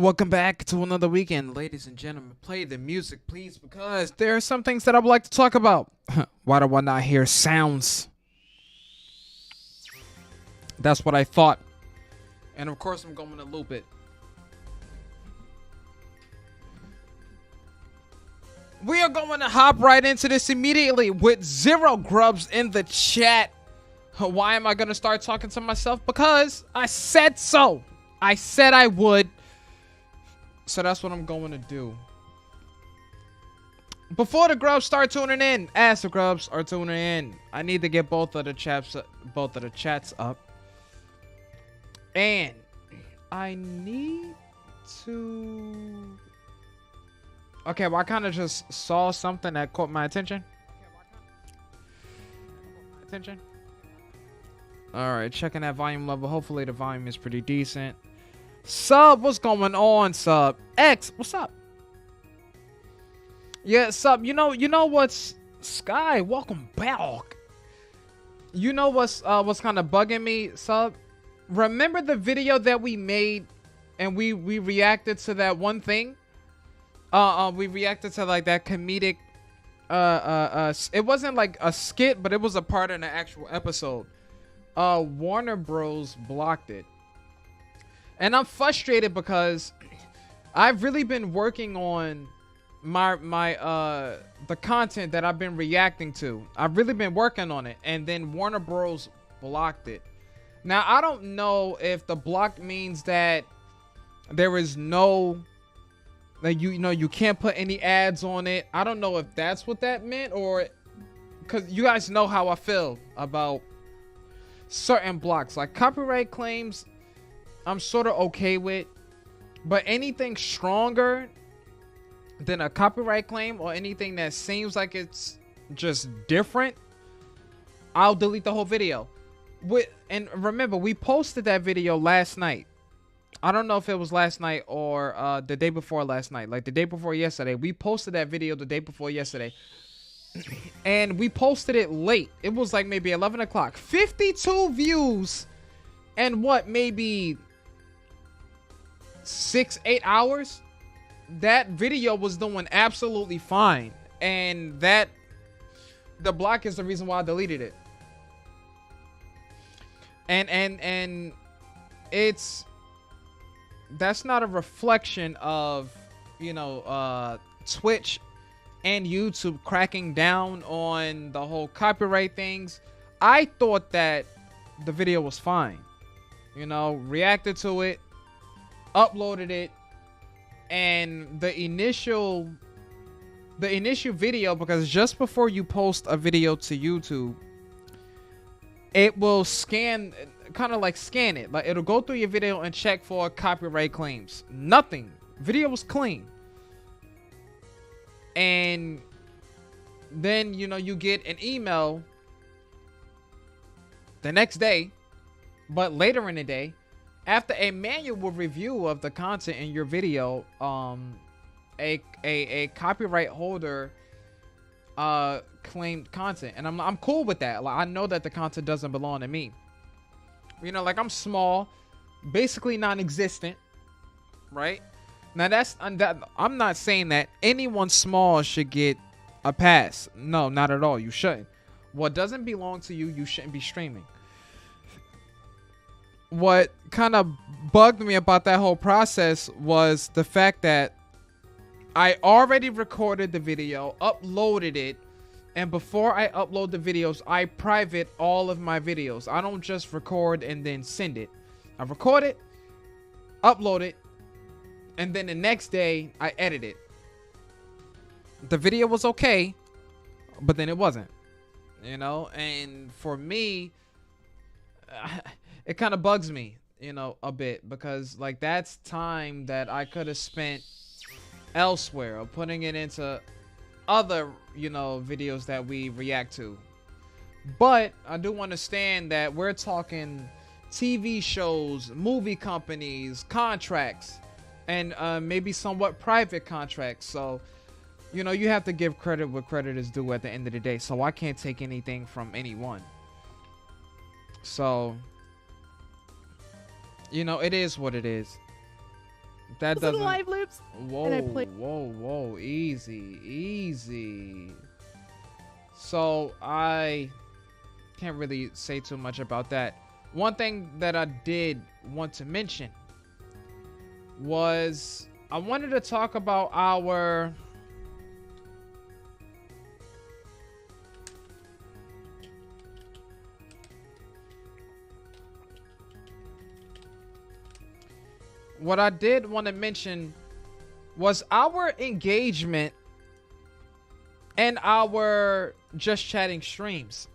Welcome back to another weekend, ladies and gentlemen. Play the music, please, because there are some things that I would like to talk about. Why do I not hear sounds? That's what I thought. And of course, I'm going to loop it. We are going to hop right into this immediately with 0 grubs in the chat. Why am I going to start talking to myself? Because I said so. I said I would. So that's what I'm going to do. Before the grubs start tuning in, as the grubs are tuning in, I need to get both of the chats up. And I need to... Okay, well, I kind of just saw something that caught my attention. Alright, checking that volume level. Hopefully the volume is pretty decent. Sub, what's going on, Sub? X, what's up? Yeah, Sub, you know what's... Sky, welcome back. You know what's kind of bugging me, Sub? Remember the video that we made and we reacted to that one thing? We reacted to like that comedic it wasn't like a skit, but it was a part in the actual episode. Warner Bros blocked it. And I'm frustrated because I've really been working on the content that I've been reacting to. I've really been working on it, and then Warner Bros blocked it. Now, I don't know if the block means that there is no, like, you can't put any ads on it. I don't know if that's what that meant, or because you guys know how I feel about certain blocks. Like copyright claims, I'm sort of okay with, but anything stronger than a copyright claim or anything that seems like it's just different, I'll delete the whole video. And remember, we posted that video last night. I don't know if it was last night or the day before last night, like the day before yesterday. We posted that video the day before yesterday. And we posted it late. It was like maybe 11 o'clock. 52 views. And what, maybe 6-8 hours? That video was doing absolutely fine. And the block is the reason why I deleted it. And that's not a reflection of, Twitch and YouTube cracking down on the whole copyright things. I thought that the video was fine. Reacted to it, uploaded it, and the initial video, because just before you post a video to YouTube, it will scan it. Like, it'll go through your video and check for copyright claims. Nothing. Video was clean. And then, you get an email the next day, but later in the day, after a manual review of the content in your video, a copyright holder claimed content, and I'm cool with that. Like, I know that the content doesn't belong to me. Like, I'm small, basically non-existent, right? Now I'm not saying that anyone small should get a pass. No, not at all. You shouldn't. What doesn't belong to you, you shouldn't be streaming. What kind of bugged me about that whole process was the fact that I already recorded the video, uploaded it, and before I upload the videos, I private all of my videos. I don't just record and then send it. I record it, upload it, and then the next day, I edit it. The video was okay, but then it wasn't. And for me, it kind of bugs me, a bit. Because, like, that's time that I could have spent elsewhere, or putting it into other videos that we react to. But I do understand that we're talking TV shows, movie companies, contracts, and maybe somewhat private contracts. So you have to give credit where credit is due at the end of the day. So I can't take anything from anyone. So it is what it is. That doesn't. Live lips. Whoa, and I play. whoa, easy. So I can't really say too much about that. One thing that I did want to mention was I wanted to talk about our what I did want to mention was our engagement and our just chatting streams.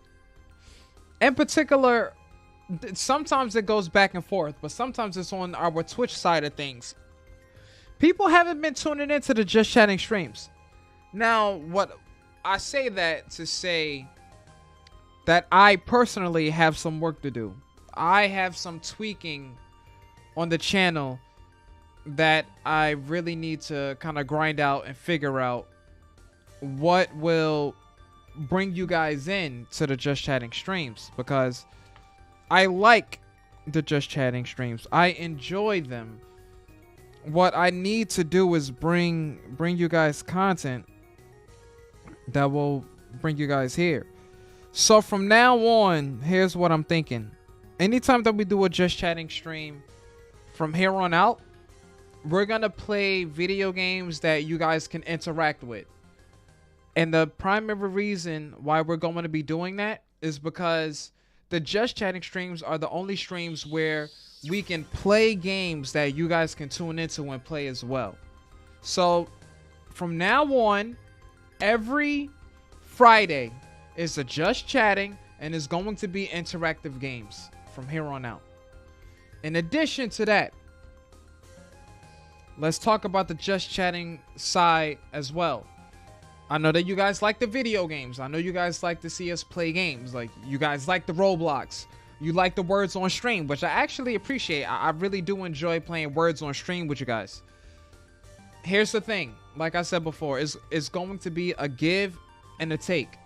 In particular, sometimes it goes back and forth, but sometimes it's on our Twitch side of things. People haven't been tuning into the just chatting streams. Now, what I say that to say that I personally have some work to do. I have some tweaking on the channel that I really need to kind of grind out and figure out what will bring you guys in to the just chatting streams, because I like the just chatting streams. I enjoy them. What I need to do is bring you guys content that will bring you guys here. So from now on, here's what I'm thinking. Anytime that we do a just chatting stream from here on out, we're gonna play video games that you guys can interact with. And the primary reason why we're going to be doing that is because the just chatting streams are the only streams where we can play games that you guys can tune into and play as well. So from now on, every Friday is a just chatting and is going to be interactive games from here on out. In addition to that, let's talk about the just chatting side as well. I know that you guys like the video games. I know you guys like to see us play games. Like, you guys like the Roblox. You like the words on stream, which I actually appreciate. I really do enjoy playing words on stream with you guys. Here's the thing. Like I said before, it's going to be a give and a take.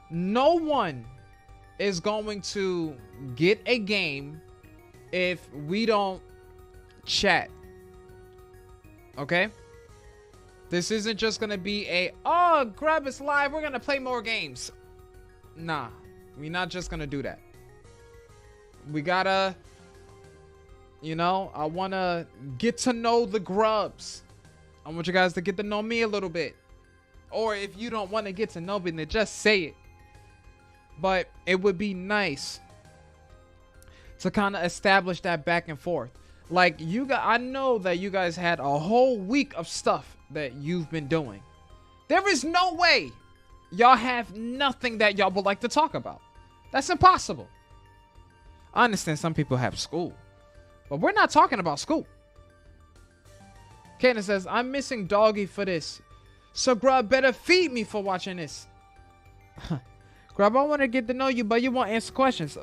No one is going to get a game if we don't chat. Okay? This isn't just gonna be a, oh, grub3 live, we're gonna play more games. Nah, we're not just gonna do that. We gotta, you know, I wanna get to know the grubs. I want you guys to get to know me a little bit. Or if you don't want to get to know me, then just say it. But it would be nice to kind of establish that back and forth. Like, you guys, I know that you guys had a whole week of stuff that you've been doing. There is no way y'all have nothing that y'all would like to talk about. That's impossible. I understand some people have school, but we're not talking about school. Kaden says, I'm missing Doggy for this, so Grub better feed me for watching this. Grub, I want to get to know you, but you won't answer questions.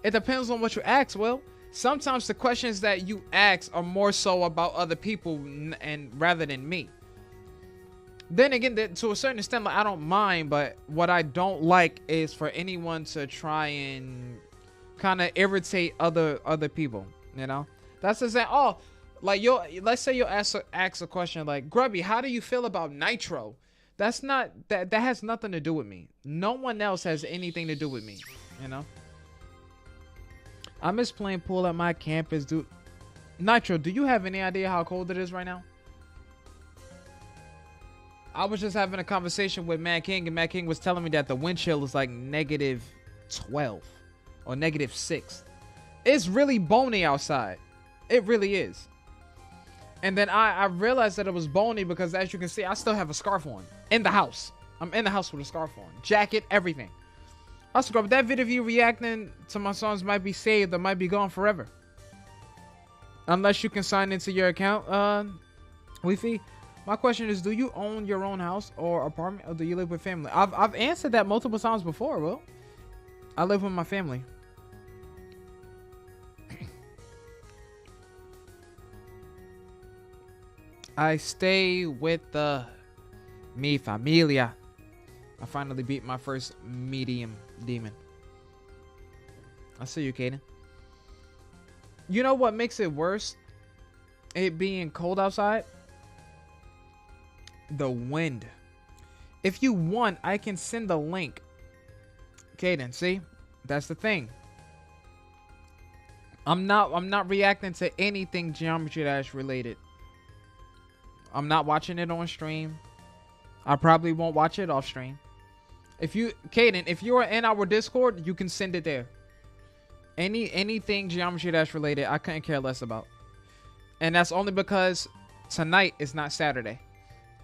It depends on what you ask, Will. Sometimes the questions that you ask are more so about other people and rather than me. Then again, to a certain extent, like, I don't mind, but what I don't like is for anyone to try and kind of irritate other people, you know? That's the same. Oh, like, let's say you ask a question like, Grubby, how do you feel about Nitro? That's not, that has nothing to do with me. No one else has anything to do with me, you know? I miss playing pool at my campus, dude. Nitro, do you have any idea how cold it is right now? I was just having a conversation with Mad King, and Mad King was telling me that the wind chill is like -12 or -6. It's really bony outside. It really is. And then I realized that it was bony because, as you can see, I still have a scarf on in the house. I'm in the house with a scarf on, jacket, everything. Also, Grub, that video of you reacting to my songs might be saved or might be gone forever. Unless you can sign into your account, Wi-Fi. My question is, do you own your own house or apartment, or do you live with family? I've answered that multiple times before, Will. I live with my family. I stay with mi familia. I finally beat my first medium demon. I see you, Kaden. You know what makes it worse? it being cold outside, the wind. If you want, I can send the link. Kaden, see? That's the thing. I'm not reacting to anything Geometry Dash related. I'm not watching it on stream. I probably won't watch it off stream. If you, Kaden, if you are in our Discord, you can send it there. Anything Geometry Dash related, I couldn't care less about. And that's only because tonight is not Saturday.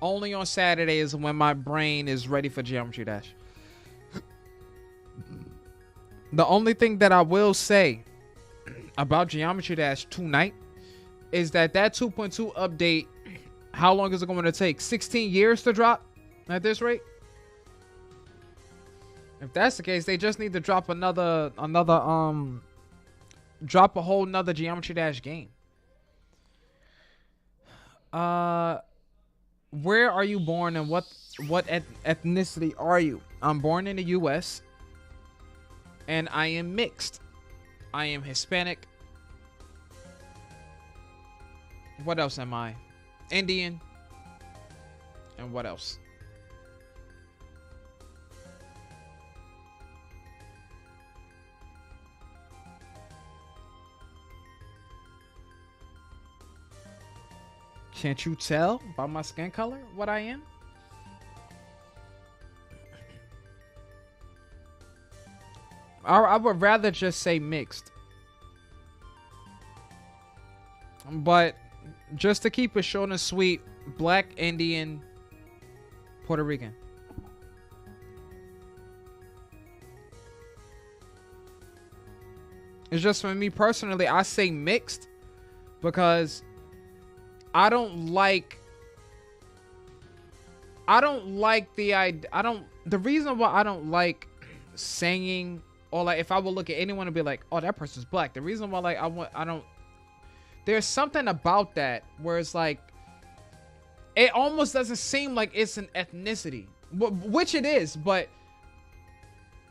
Only on Saturday is when my brain is ready for Geometry Dash. The only thing that I will say about Geometry Dash tonight is that 2.2 update, how long is it going to take? 16 years to drop at this rate? If that's the case, they just need to drop drop a whole nother Geometry Dash game. Where are you born and what ethnicity are you? I'm born in the US and I am mixed. I am Hispanic. What else am I? Indian. And what else? Can't you tell by my skin color what I am? I would rather just say mixed. But just to keep it short and sweet, Black, Indian, Puerto Rican. It's just for me personally, I say mixed because I don't like the reason why I don't like saying, or like if I would look at anyone and be like, oh, that person's black. The reason why there's something about that where it's like, it almost doesn't seem like it's an ethnicity, which it is, but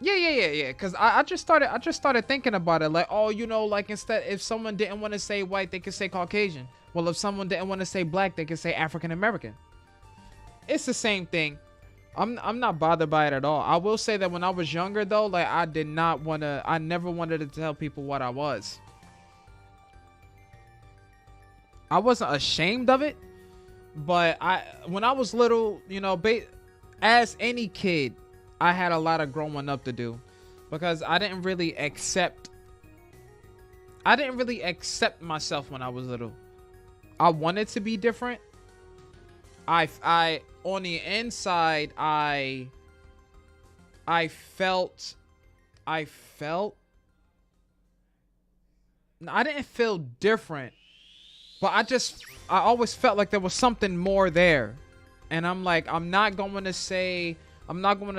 yeah. Cause I just started thinking about it, like, oh, you know, like instead, if someone didn't want to say white, they could say Caucasian. Well, if someone didn't want to say black, they could say African American. It's the same thing. I'm not bothered by it at all. I will say that when I was younger though, like I never wanted to tell people what I was. I wasn't ashamed of it, but when I was little, you know, as any kid, I had a lot of growing up to do because I didn't really accept myself when I was little. I wanted to be different. I on the inside, I felt I didn't feel different, but I always felt like there was something more there. And I'm like, I'm not going to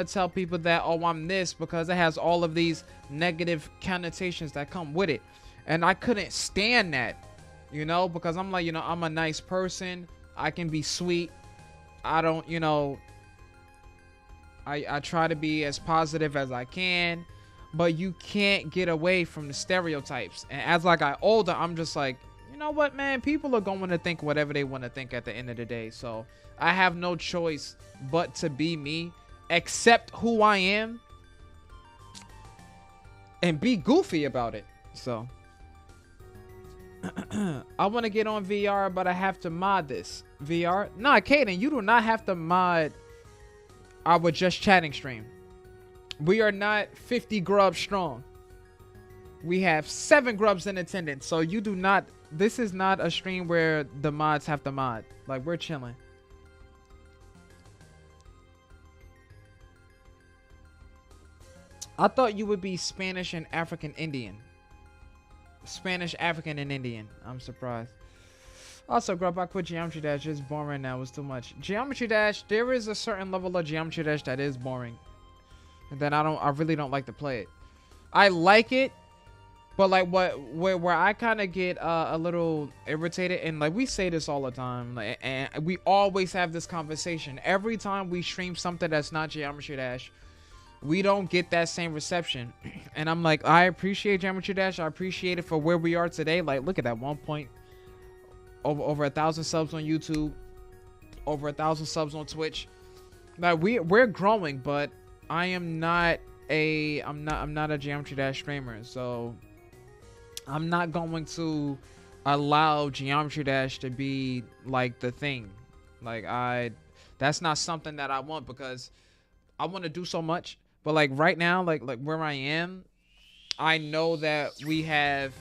tell people that, oh, I'm this, because it has all of these negative connotations that come with it. And I couldn't stand that, you know, because I'm like, you know, I'm a nice person. I can be sweet. I don't, you know, I try to be as positive as I can, but you can't get away from the stereotypes. And as I got older, I'm just like, you know what, man, people are going to think whatever they want to think at the end of the day. So I have no choice but to be me, accept who I am, and be goofy about it. So I want to get on VR, but I have to mod this. VR? Nah, Kaden, you do not have to mod our Just Chatting stream. We are not 50 grubs strong. We have 7 grubs in attendance. So you do not... This is not a stream where the mods have to mod. Like, we're chilling. I thought you would be Spanish and African Indian. Spanish, African, and Indian. I'm surprised. Also, Grub, I quit Geometry Dash. It's boring now. It's too much. Geometry Dash, there is a certain level of Geometry Dash that is boring. And then I really don't like to play it. I like it, but like where I kind of get a little irritated, and like we say this all the time, like, and we always have this conversation. Every time we stream something that's not Geometry Dash, we don't get that same reception. And I'm like, I appreciate Geometry Dash. I appreciate it for where we are today. Like, look at that 1.1 over 1,000 subs on YouTube, over 1,000 subs on Twitch. Now we're growing, but I'm not a Geometry Dash streamer, so I'm not going to allow Geometry Dash to be like the thing. Like that's not something that I want, because I want to do so much. But like right now, like where I am, I know that we have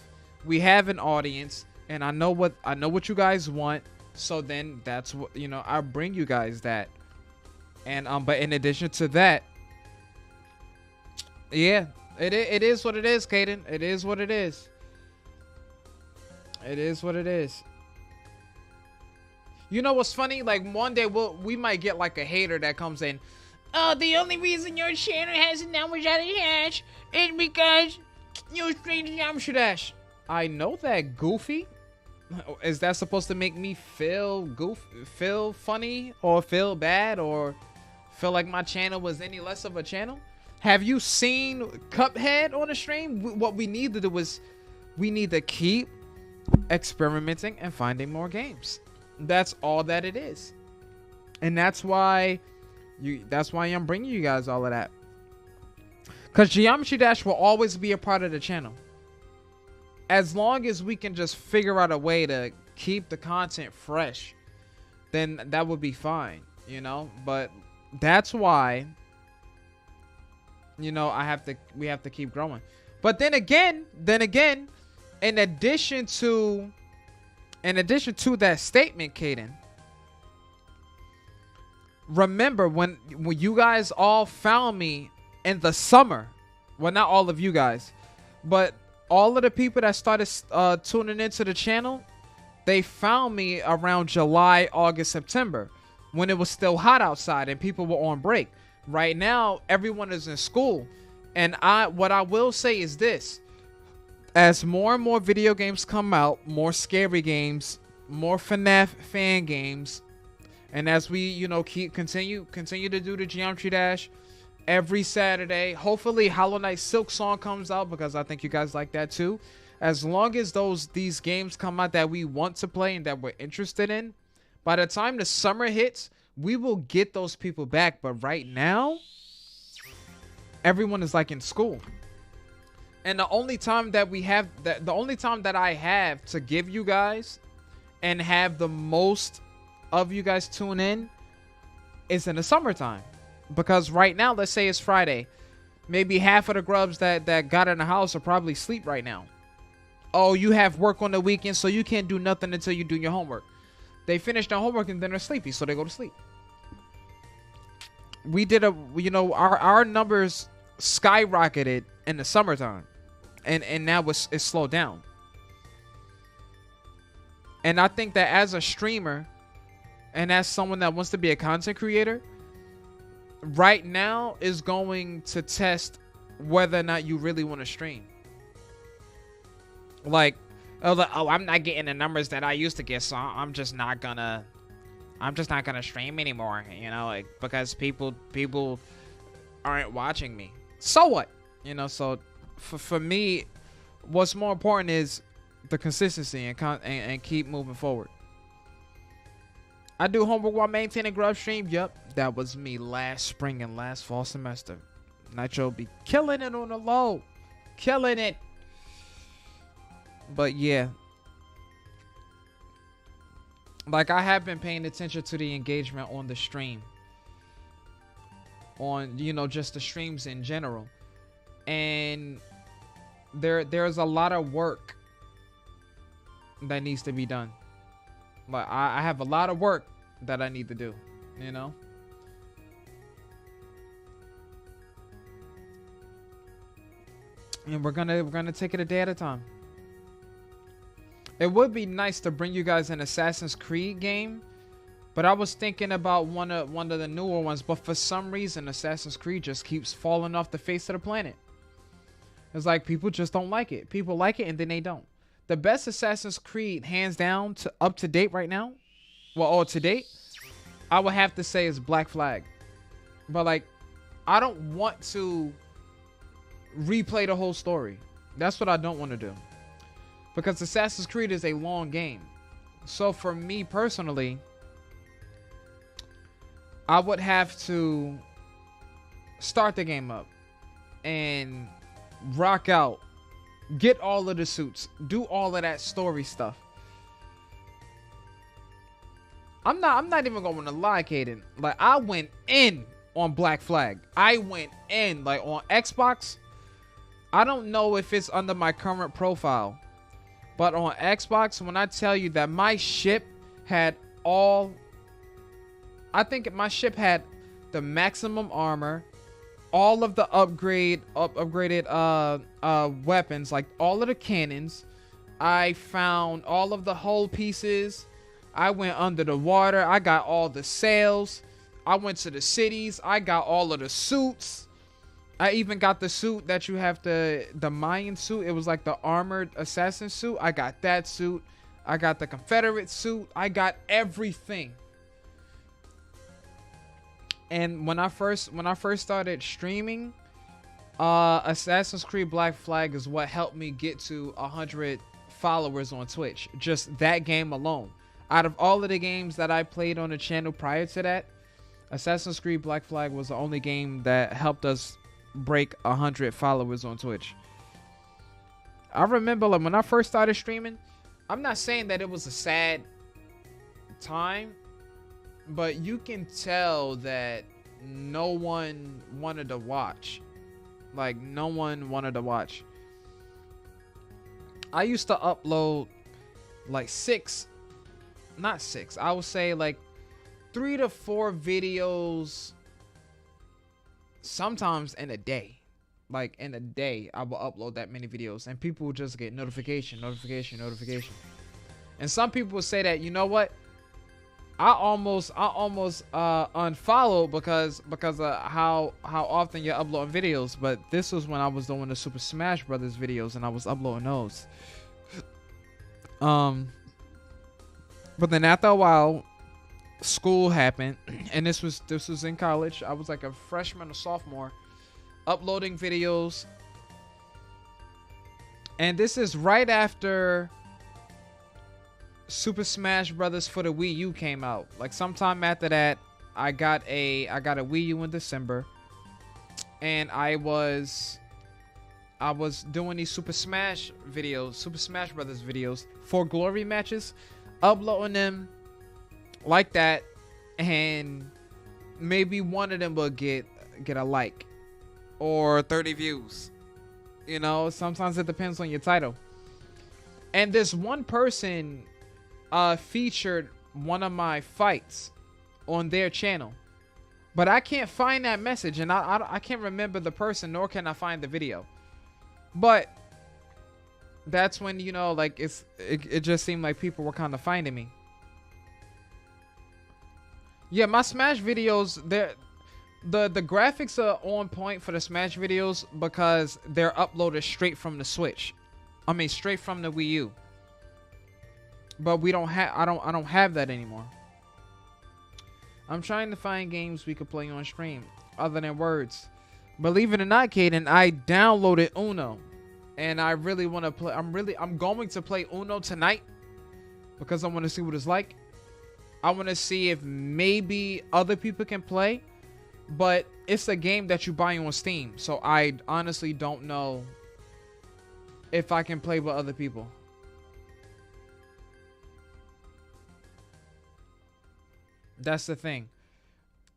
an audience, and I know what you guys want. So then that's what, you know, I'll bring you guys that. And but in addition to that, yeah, it is what it is, Kaden. It is what it is. It is what it is. You know what's funny? Like one day we might get like a hater that comes in. Oh, the only reason your channel hasn't now much out of cash is because you stream Geometry Dash. I know that, Goofy. Is that supposed to make me feel funny, or feel bad, or feel like my channel was any less of a channel? Have you seen Cuphead on the stream? What we need to do is we need to keep experimenting and finding more games. That's all that it is. And that's why I'm bringing you guys all of that. Because Geometry Dash will always be a part of the channel. As long as we can just figure out a way to keep the content fresh, then that would be fine, you know? But that's why, you know, we have to keep growing. But then again, in addition to that statement, Kaden, remember when you guys all found me in the summer, well, not all of you guys, but all of the people that started tuning into the channel, they found me around July, August, September, when it was still hot outside and people were on break. Right now, everyone is in school. And what I will say is this: as more and more video games come out, more scary games, more FNAF fan games, and as we, you know, continue to do the Geometry Dash every Saturday, hopefully Hollow Knight Silk Song comes out, because I think you guys like that too. As long as these games come out that we want to play and that we're interested in, by the time the summer hits, we will get those people back. But right now, everyone is like in school. And the only time that I have to give you guys and have the most of you guys tune in is in the summertime. Because right now, let's say it's Friday, maybe half of the grubs that got in the house are probably asleep right now. Oh, you have work on the weekend, so you can't do nothing until you do your homework. They finish their homework and then they're sleepy, so they go to sleep. We did our numbers skyrocketed in the summertime, and now it's slowed down. And I think that as a streamer and as someone that wants to be a content creator, right now is going to test whether or not you really want to stream. Like, oh, I'm not getting the numbers that I used to get, so I'm just not gonna stream anymore, you know, like, because people aren't watching me. So what? You know, so for me, what's more important is the consistency and keep moving forward. I do homework while maintaining grub stream. Yep, that was me last spring and last fall semester. Nitro be killing it on the low. Killing it. But yeah. Like, I have been paying attention to the engagement on the stream. On, you know, just the streams in general. And there's a lot of work that needs to be done. Like, I have a lot of work that I need to do, you know? And we're gonna take it a day at a time. It would be nice to bring you guys an Assassin's Creed game, but I was thinking about one of the newer ones, but for some reason Assassin's Creed just keeps falling off the face of the planet. It's like people just don't like it. People like it and then they don't. The best Assassin's Creed, hands down, up to date right now, well, to date, I would have to say is Black Flag. But like, I don't want to replay the whole story. That's what I don't want to do. Because Assassin's Creed is a long game. So for me personally, I would have to start the game up and rock out, get all of the suits, do all of that story stuff. I'm not even going to lie, Kaden. Like, I went in on Black Flag. I went in, like, on Xbox. I don't know if it's under my current profile, but on Xbox, when I tell you that my ship had all, I think my ship had the maximum armor, all of the upgraded weapons, like all of the cannons. I found all of the hull pieces. I went under the water. I got all the sails. I went to the cities. I got all of the suits. I even got the suit that you have the Mayan suit. It was like the armored assassin suit. I got that suit. I got the Confederate suit. I got everything. And when I first started streaming, Assassin's Creed Black Flag is what helped me get to 100 followers on Twitch. Just that game alone. Out of all of the games that I played on the channel prior to that, Assassin's Creed Black Flag was the only game that helped us break 100 followers on Twitch. I remember, like, when I first started streaming, I'm not saying that it was a sad time, but you can tell that no one wanted to watch. Like, no one wanted to watch. I used to upload like I would say like 3 to 4 videos sometimes in a day. Like, in a day, I will upload that many videos, and people will just get notification. And some people will say that, you know what? I almost unfollowed because of how often you're uploading videos. But this was when I was doing the Super Smash Brothers videos, and I was uploading those. But then after a while, school happened, and this was in college. I was like a freshman or sophomore, uploading videos, and this is right after Super Smash Brothers for the Wii U came out. Like, sometime after that, I got a Wii U in December, and I was doing these Super Smash Brothers videos for glory matches, uploading them like that, and maybe one of them will get a like or 30 views. You know, sometimes it depends on your title. And this one person featured one of my fights on their channel, but I can't find that message, and I can't remember the person, nor can I find the video. But that's when, you know, like, it just seemed like people were kind of finding me. Yeah, my Smash videos, the graphics are on point for the Smash videos because they're uploaded straight from the Switch. I mean, straight from the Wii U. But we don't have, I don't have that anymore. I'm trying to find games we could play on stream other than Words. Believe it or not, Kaden, I downloaded Uno, and I really want to play. I'm going to play Uno tonight because I want to see what it's like. I want to see if maybe other people can play, but it's a game that you buy on Steam, so I honestly don't know if I can play with other people. That's the thing.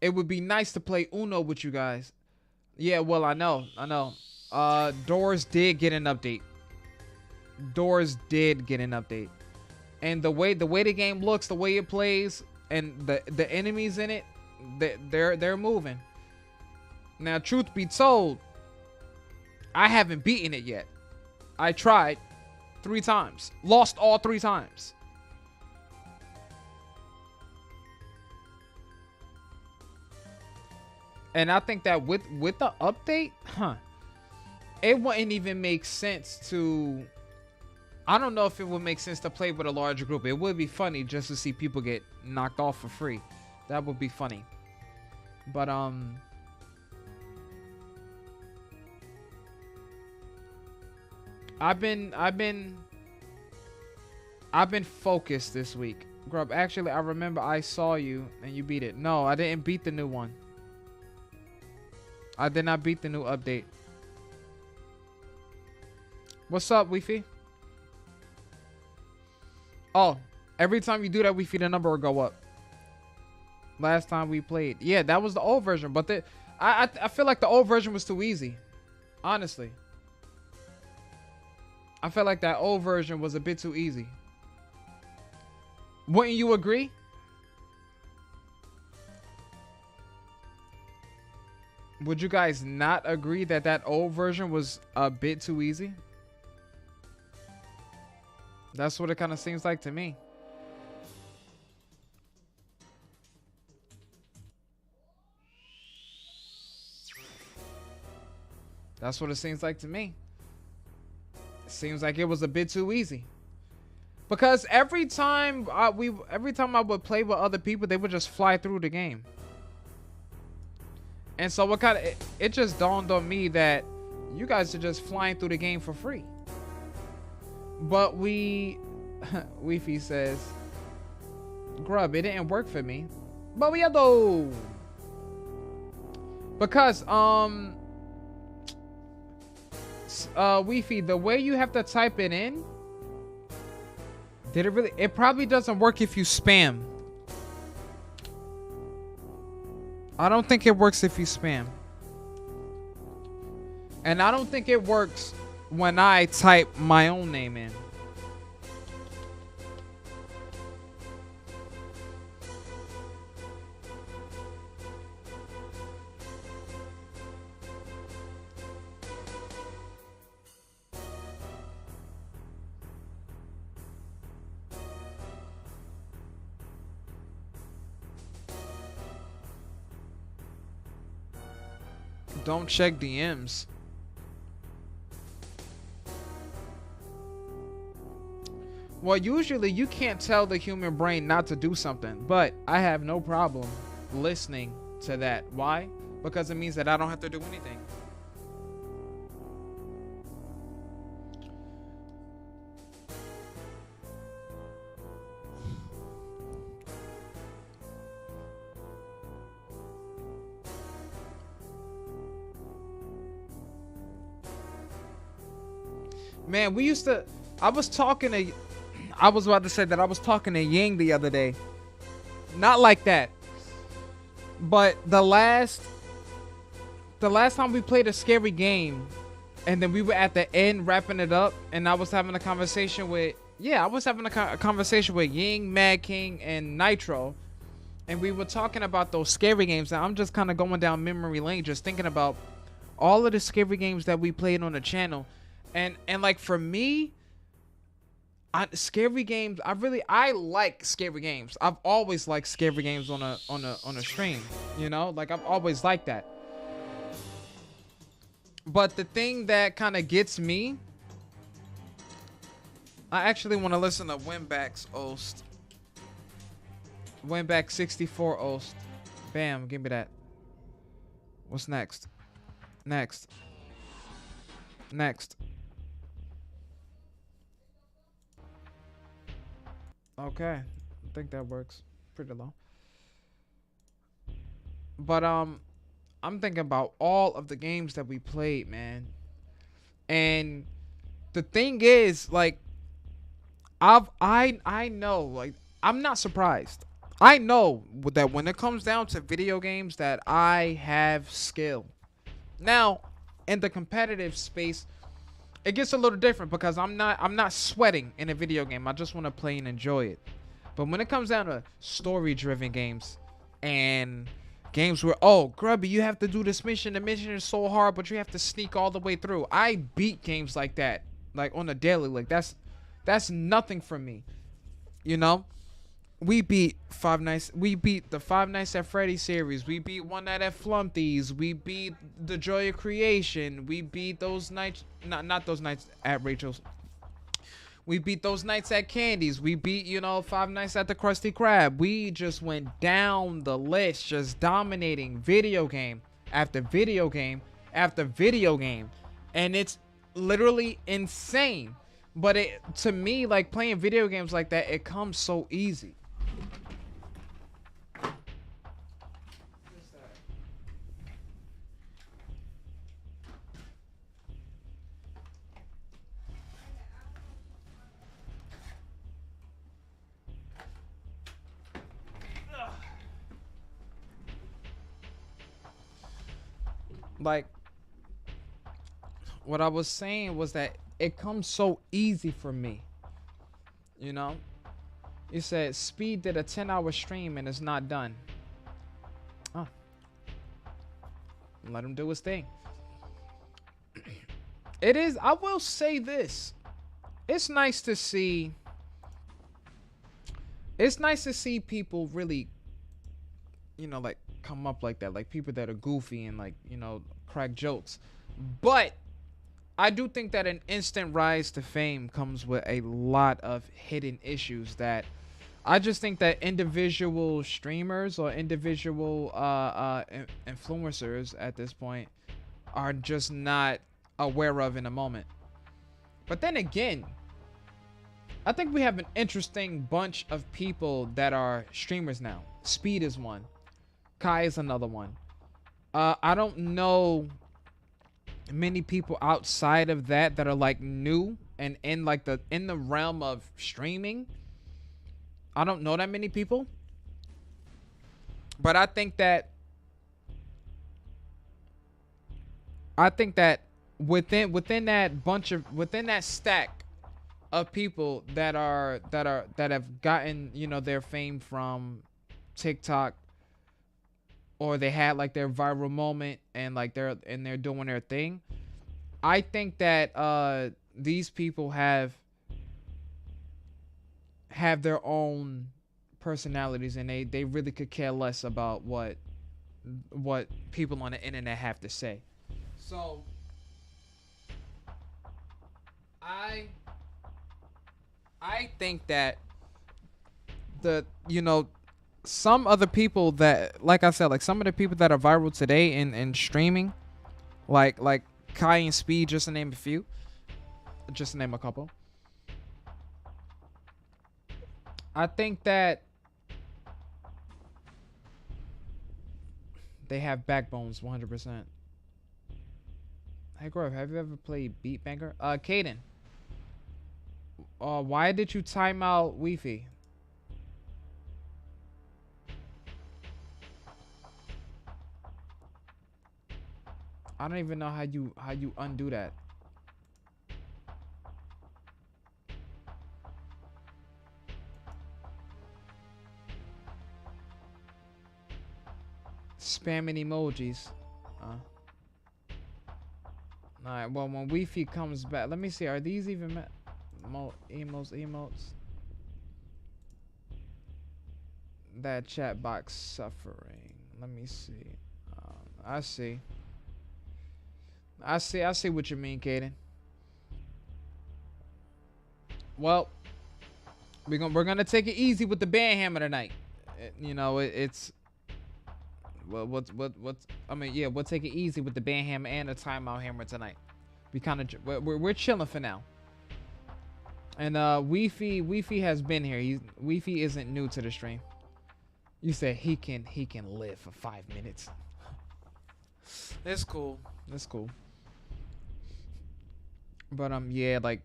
It would be nice to play Uno with you guys. Yeah, well, I know. Doors did get an update. And the way the game looks, the way it plays, and the enemies in it, they're moving. Now, truth be told, I haven't beaten it yet. I tried 3 times, lost all 3 times. And I think that with the update, it wouldn't even make sense to, I don't know if it would make sense to play with a larger group. It would be funny just to see people get knocked off for free. That would be funny. But I've been I've been focused this week. Grub, actually, I remember I saw you and you beat it. No, I didn't beat the new one. I did not beat the new update. What's up, Wi-Fi? Oh, every time you do that, Wi-Fi, the number will go up. Last time we played. Yeah, that was the old version. But I feel like the old version was too easy. Honestly. I felt like that old version was a bit too easy. Wouldn't you agree? Would you guys not agree that that old version was a bit too easy? That's what it kind of seems like to me. That's what it seems like to me. It seems like it was a bit too easy. Because every time I would play with other people, they would just fly through the game. And so it just dawned on me that you guys are just flying through the game for free. But Wi-Fi says, Grub, it didn't work for me. But we are though. Because Wi-Fi, the way you have to type it in, it probably doesn't work if you spam. I don't think it works if you spam. And I don't think it works when I type my own name in. Don't check DMs. Well, usually you can't tell the human brain not to do something, but I have no problem listening to that. Why? Because it means that I don't have to do anything. Man, we used to... I was about to say that I was talking to Ying the other day. Not like that. But the last time we played a scary game, and then we were at the end wrapping it up, and I was having a conversation with... Yeah, I was having a conversation with Ying, Mad King, and Nitro. And we were talking about those scary games, and I'm just kind of going down memory lane, just thinking about all of the scary games that we played on the channel. And like for me, scary games, I like scary games. I've always liked scary games on a stream, you know? Like I've always liked that. But the thing that kind of gets me, I actually want to listen to Winback's Oast. Winback 64 Oast. Bam, give me that. What's next? Next. Okay, I think that works pretty low. But I'm thinking about all of the games that we played, man. And the thing is, like, I know, like, I'm not surprised. I know that when it comes down to video games that I have skill. Now, in the competitive space, it gets a little different because I'm not sweating in a video game. I just want to play and enjoy it. But when it comes down to story-driven games and games where, oh, Grubby, you have to do this mission. The mission is so hard, but you have to sneak all the way through. I beat games like that, like on a daily. Like that's nothing for me, you know. We beat the Five Nights at Freddy's series. We beat One Night at Flumpty's. We beat The Joy of Creation. We beat those nights, not those nights at Rachel's. We beat those nights at Candy's. We beat, you know, Five Nights at the Krusty Krab. We just went down the list, just dominating video game after video game after video game. And it's literally insane But it, to me, like playing video games like that, it comes so easy. Like, what I was saying was that it comes so easy for me. You know? You said Speed did a 10-hour stream and it's not done. Oh. Let him do his thing. It is, I will say this. It's nice to see. It's nice to see people really, you know, like come up like that. Like people that are goofy and like, you know, crack jokes. But I do think that an instant rise to fame comes with a lot of hidden issues that I just think that individual streamers or individual influencers at this point are just not aware of in a moment. But then again, I think we have an interesting bunch of people that are streamers now. Speed is one. Kai is another one. I don't know many people outside of that are like new and in like in the realm of streaming. I don't know that many people. But I think that within that stack of people that have gotten, you know, their fame from TikTok, or they had like their viral moment and like they're doing their thing. I think that these people have their own personalities and they really could care less about what people on the internet have to say. So I think that some other people that, like I said, like some of the people that are viral today in streaming, like Kai and Speed, just to name a few, just to name a couple. I think that they have backbones 100%. Hey Grove, have you ever played Beat Banker? Kaden, why did you time out Wi-Fi? I don't even know how you undo that. Spamming emojis. Alright, well, when Wi-Fi comes back, let me see. Are these even emotes? That chat box suffering. Let me see. I see what you mean, Kaden. Well, we're gonna take it easy with the band hammer tonight. You know, it's well, I mean, yeah, we'll take it easy with the band hammer and the timeout hammer tonight. We're chilling for now. And Wi-Fi has been here. Wi-Fi isn't new to the stream. You said he can live for 5 minutes. That's cool. That's cool. But yeah, like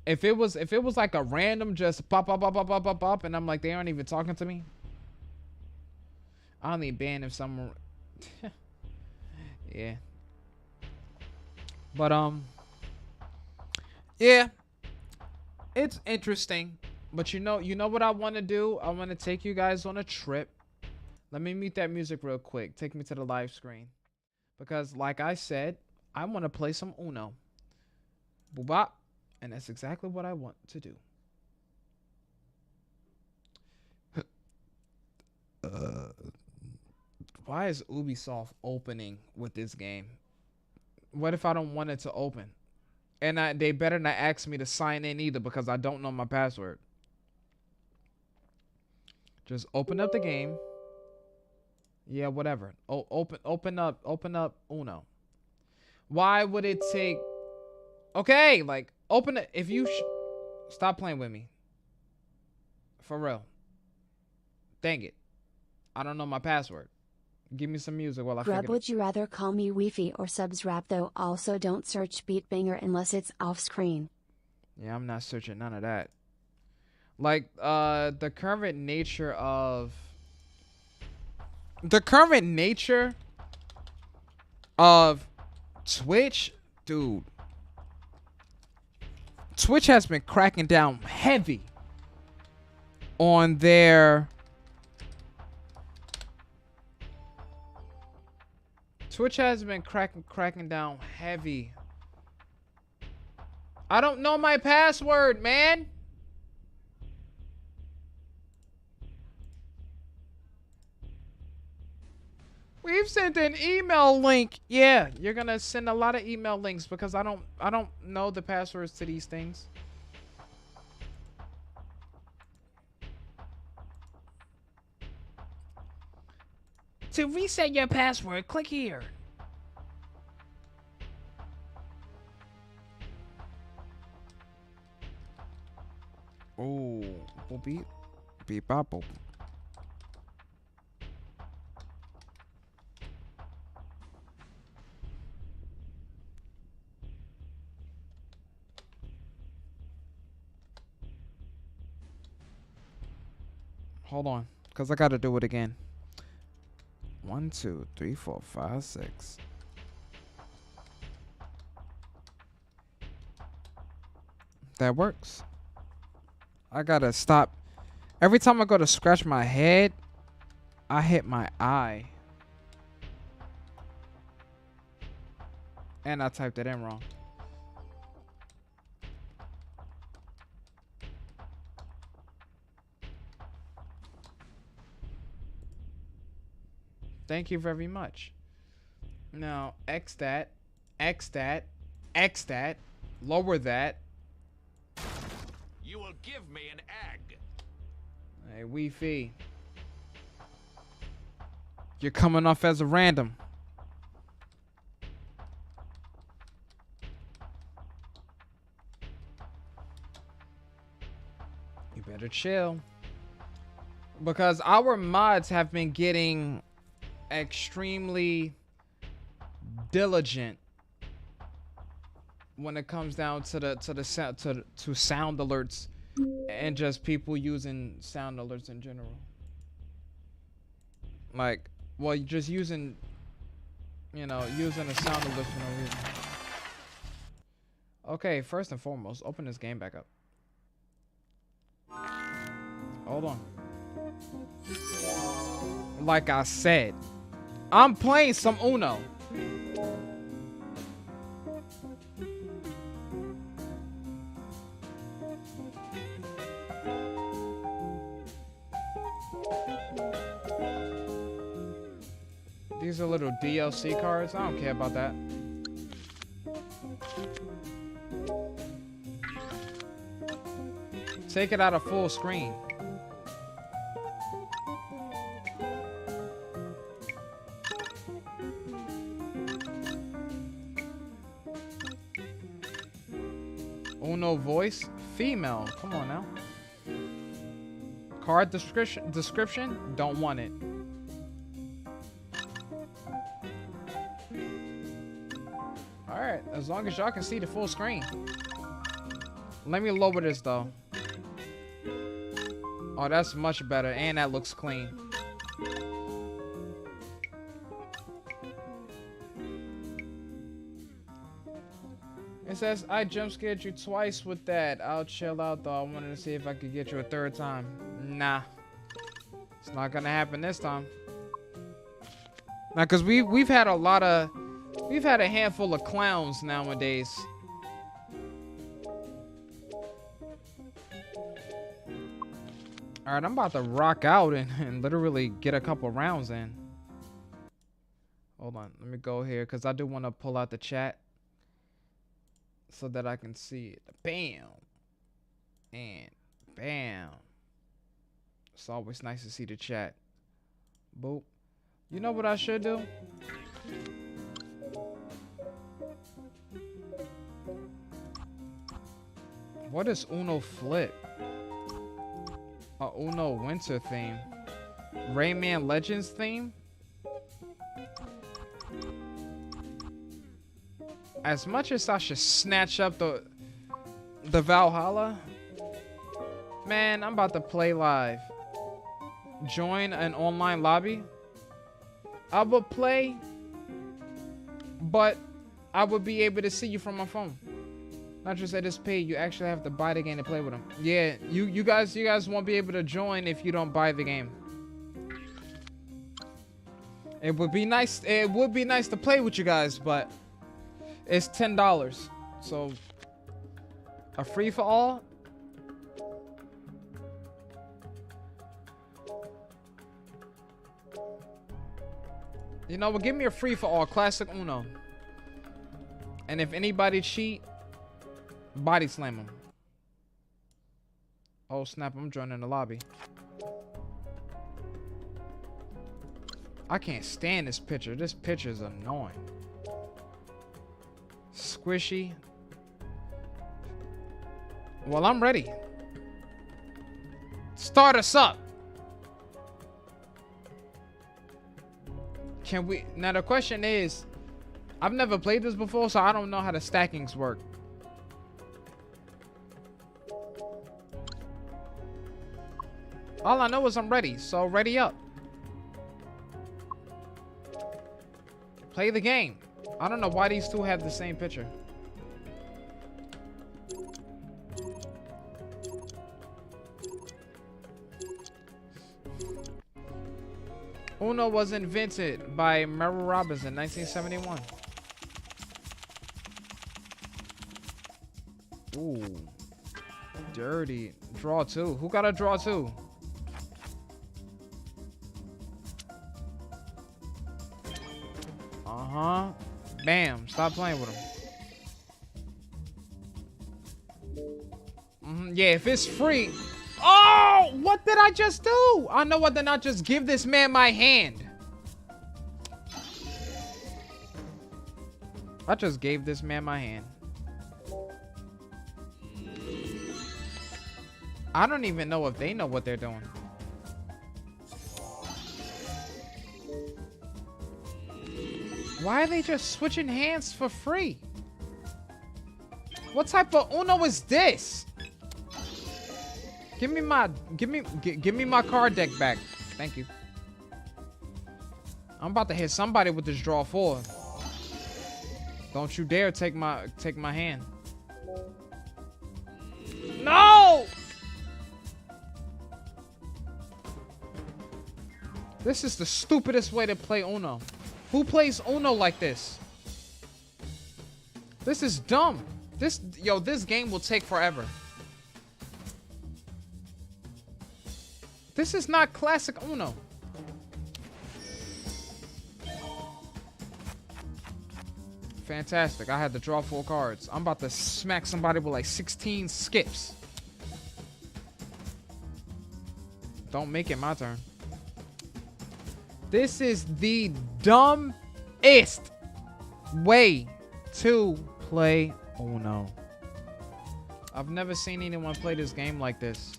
if it was like a random just pop, and I'm like, they aren't even talking to me, I only ban if someone yeah. But yeah, it's interesting. But you know what I want to do? I want to take you guys on a trip. Let me mute that music real quick. Take me to the live screen. Because like I said, I want to play some Uno. Boobop. And that's exactly what I want to do. Why is Ubisoft opening with this game? What if I don't want it to open? And they better not ask me to sign in either because I don't know my password. Just open up the game. Yeah, whatever. Open up Uno. Why would it take... Okay, like, open it. If you... Stop playing with me. For real. Dang it. I don't know my password. Give me some music while I figure it out. Would you rather call me Wi-Fi or subs rap though? Also don't search beat banger unless it's off screen. Yeah, I'm not searching none of that. Like, the current nature of Twitch, dude. Twitch has been cracking down heavy on their cracking down heavy. I don't know my password, man. We've sent an email link. Yeah, you're gonna send a lot of email links because I don't know the passwords to these things. To reset your password, click here. Oh, beep, beep, bop, boop. Hold on, because I got to do it again. 1, 2, 3, 4, 5, 6. That works. I got to stop. Every time I go to scratch my head, I hit my eye. And I typed it in wrong. Thank you very much. Now, X that, X that, X that, lower that. You will give me an egg. Hey, Wi-Fi. You're coming off as a random. You better chill. Because our mods have been getting extremely diligent when it comes down to sound alerts and just people using sound alerts in general. Like, well, just using, you know, using a sound alert for no reason. Okay, first and foremost, open this game back up. Hold on. Like I said, I'm playing some Uno. These are little DLC cards. I don't care about that. Take it out of full screen. Uno voice, female. Come on now. Card description, don't want it. All right, as long as y'all can see the full screen. Let me lower this though. Oh, that's much better, and that looks clean. It says, I jump scared you twice with that. I'll chill out though. I wanted to see if I could get you a third time. Nah. It's not gonna happen this time. Now, cause we've had a lot of, we've had a handful of clowns nowadays. Alright, I'm about to rock out and literally get a couple rounds in. Hold on, let me go here because I do want to pull out the chat so that I can see it. Bam. And bam. It's always nice to see the chat. Boop. You know what I should do? What is Uno Flip? A Uno Winter theme. Rayman Legends theme? As much as I should snatch up the Valhalla, man, I'm about to play live. Join an online lobby. I would play, but I would be able to see you from my phone. Not just at this paid, you actually have to buy the game to play with them. Yeah, you guys won't be able to join if you don't buy the game. It would be nice to play with you guys, but it's $10. So a free for all. You know what? Give me a free for all classic Uno. And if anybody cheat, body slam them. Oh snap, I'm joining the lobby. I can't stand this picture. This picture is annoying. Squishy. Well, I'm ready. Start us up. Can we... Now the question is, I've never played this before, so I don't know how the stackings work. All I know is I'm ready, so ready up. Play the game. I don't know why these two have the same picture. Uno was invented by Merrill Robbins in 1971. Ooh. Dirty. Draw two. Who got a draw two? Uh-huh. Bam. Stop playing with him. Yeah, if it's free... Oh! What did I just do? I know what to not just give this man my hand. I just gave this man my hand. I don't even know if they know what they're doing. Why are they just switching hands for free? What type of Uno is this? Give me my card deck back. Thank you. I'm about to hit somebody with this draw four. Don't you dare take my hand. No! This is the stupidest way to play Uno. Who plays Uno like this? This is dumb. This game will take forever. This is not classic Uno. Fantastic. I had to draw 4 cards. I'm about to smack somebody with like 16 skips. Don't make it my turn. This is the dumbest way to play Uno. I've never seen anyone play this game like this.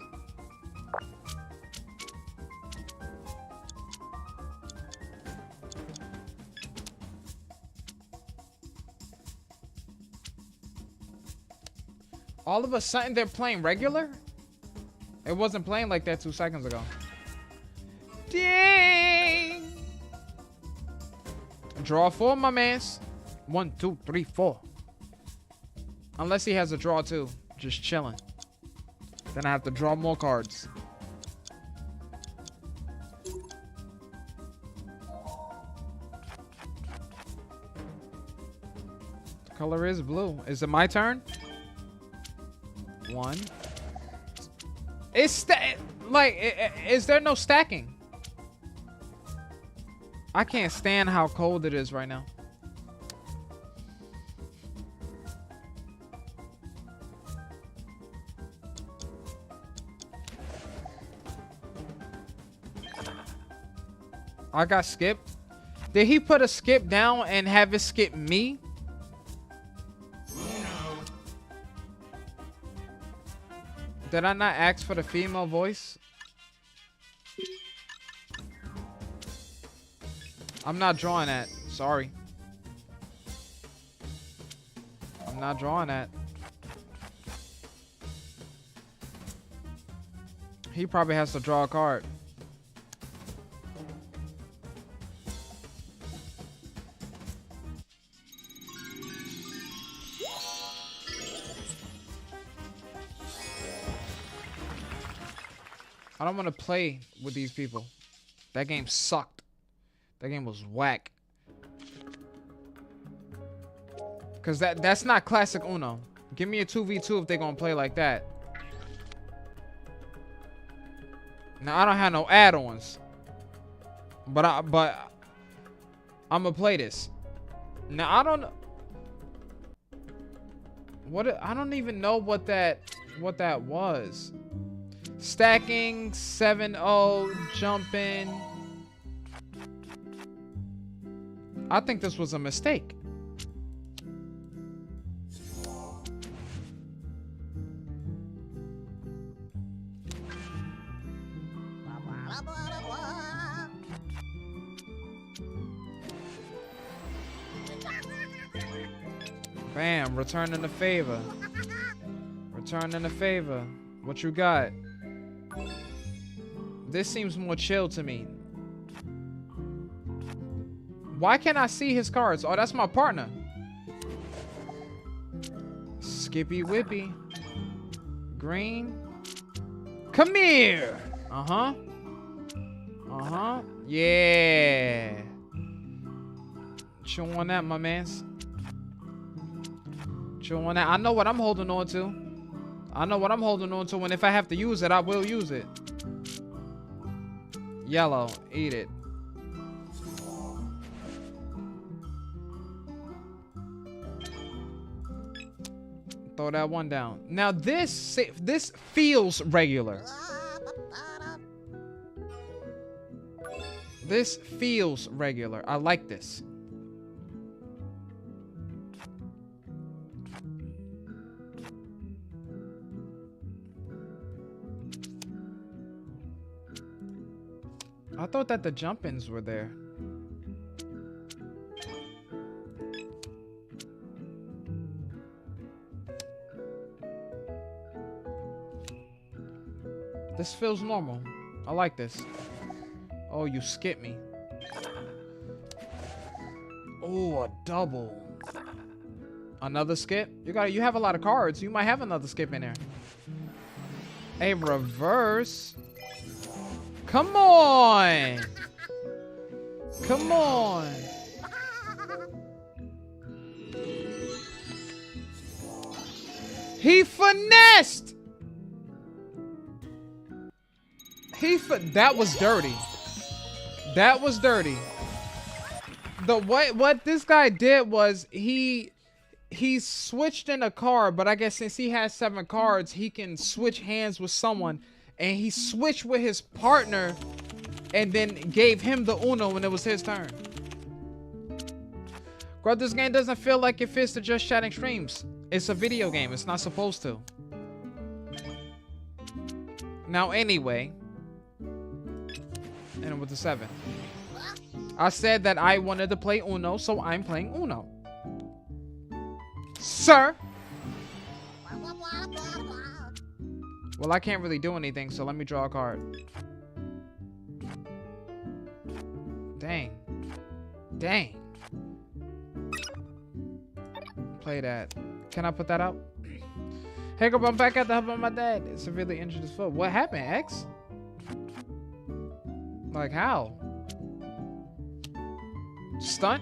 All of a sudden, they're playing regular? It wasn't playing like that 2 seconds ago. Dang! Draw 4, my mans. 1, 2, 3, 4. Unless he has a draw 2. Just chilling. Then I have to draw more cards. The color is blue. Is it my turn? 1. Is there no stacking? I can't stand how cold it is right now. I got skipped. Did he put a skip down and have it skip me? Did I not ask for the female voice? I'm not drawing that. Sorry. I'm not drawing that. He probably has to draw a card. I don't want to play with these people. That game sucked. That game was whack. Cause that's not classic Uno. Give me a 2v2 if they're gonna play like that. Now I don't have no add-ons. But I'm gonna play this. Now I don't I don't even know what that was. Stacking, 7-0, jumping. I think this was a mistake. Bam, returning the favor. Returning the favor. What you got? This seems more chill to me. Why can't I see his cards? Oh, that's my partner. Skippy Whippy. Green. Come here. Uh-huh. Uh-huh. Yeah. Chew on that, my mans. Chew on that. I know what I'm holding on to. I know what I'm holding on to, and if I have to use it, I will use it. Yellow. Eat it. Throw that one down. Now this feels regular. This feels regular. I like this. I thought that the jump-ins were there. This feels normal. I like this. Oh, you skipped me. Oh, a double. Another skip? You have a lot of cards. You might have another skip in there. A reverse. Come on. Come on. He finessed. That was dirty. That was dirty. What this guy did was he switched in a card, but I guess since he has 7 cards, he can switch hands with someone, and he switched with his partner and then gave him the Uno when it was his turn. Bro, this game doesn't feel like it fits the Just Chatting streams. It's a video game. It's not supposed to. Now, anyway. And with the 7. I said that I wanted to play Uno, so I'm playing Uno. Sir! Well, I can't really do anything, so let me draw a card. Dang. Dang. Play that. Can I put that out? Hey, girl, I'm back at the help of my dad. It's severely injured his foot. What happened, X? Like, how? Stunt?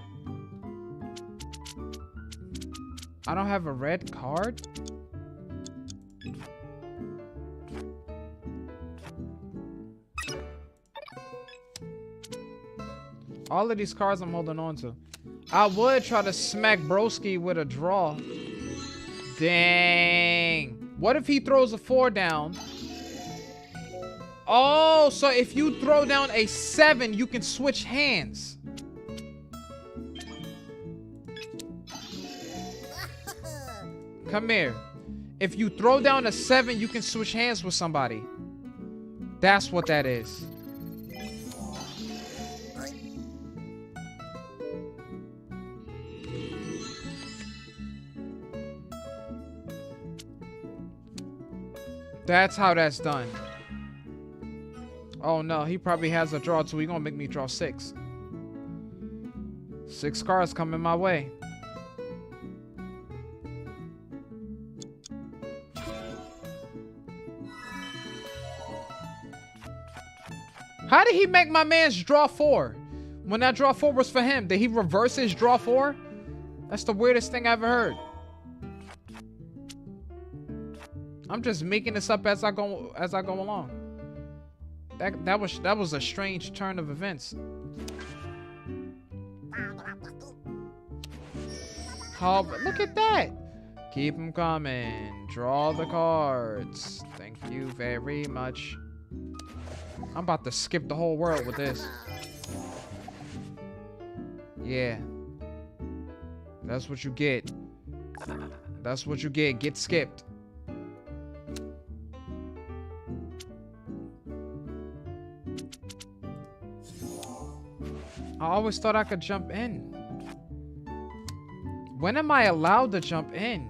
I don't have a red card? All of these cards I'm holding on to. I would try to smack Broski with a draw. Dang. What if he throws a 4 down? Oh, so if you throw down a 7, you can switch hands. Come here. If you throw down a 7, you can switch hands with somebody. That's what that is. That's how that's done. Oh no, he probably has a draw, so he's gonna make me draw 6. 6 cards coming my way. How did he make my man's draw 4? When that draw 4 was for him, did he reverse his draw 4? That's the weirdest thing I ever heard. I'm just making this up as I go along. That was a strange turn of events. Oh, but look at that. Keep them coming. Draw the cards. Thank you very much. I'm about to skip the whole world with this. Yeah. That's what you get. That's what you get. Get skipped. I always thought I could jump in. When am I allowed to jump in?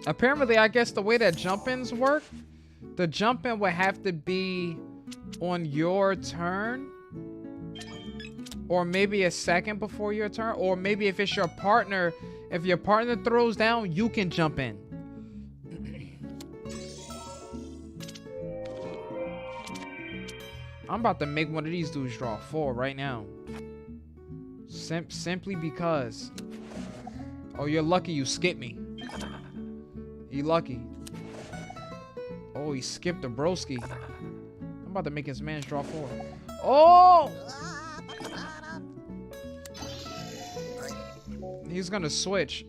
Apparently, I guess the way that jump-ins work, the jump-in would have to be on your turn. Or maybe a second before your turn. Or maybe if it's your partner, if your partner throws down, you can jump in. I'm about to make one of these dudes draw 4 right now. Simply because. Oh, you're lucky you skipped me. You lucky. Oh, he skipped the broski. I'm about to make his man's draw 4. Oh! He's gonna switch.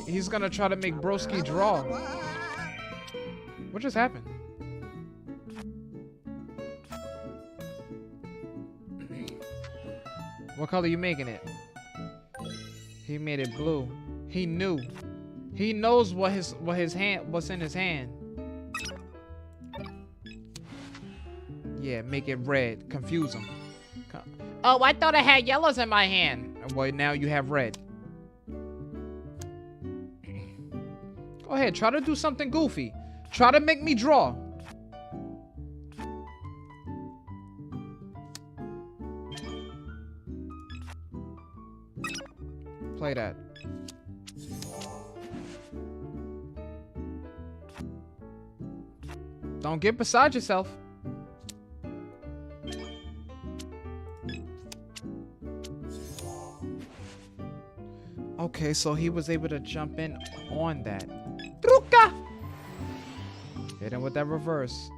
He's gonna try to make broski draw. What just happened? What color you making it? He made it blue. He knew. He knows what's in his hand. Yeah, make it red. Confuse him. Oh, I thought I had yellows in my hand. Well, now you have red. Go ahead, try to do something goofy. Try to make me draw. Play that. Don't get beside yourself. Okay, so he was able to jump in on that. Truca! Hit him with that reverse.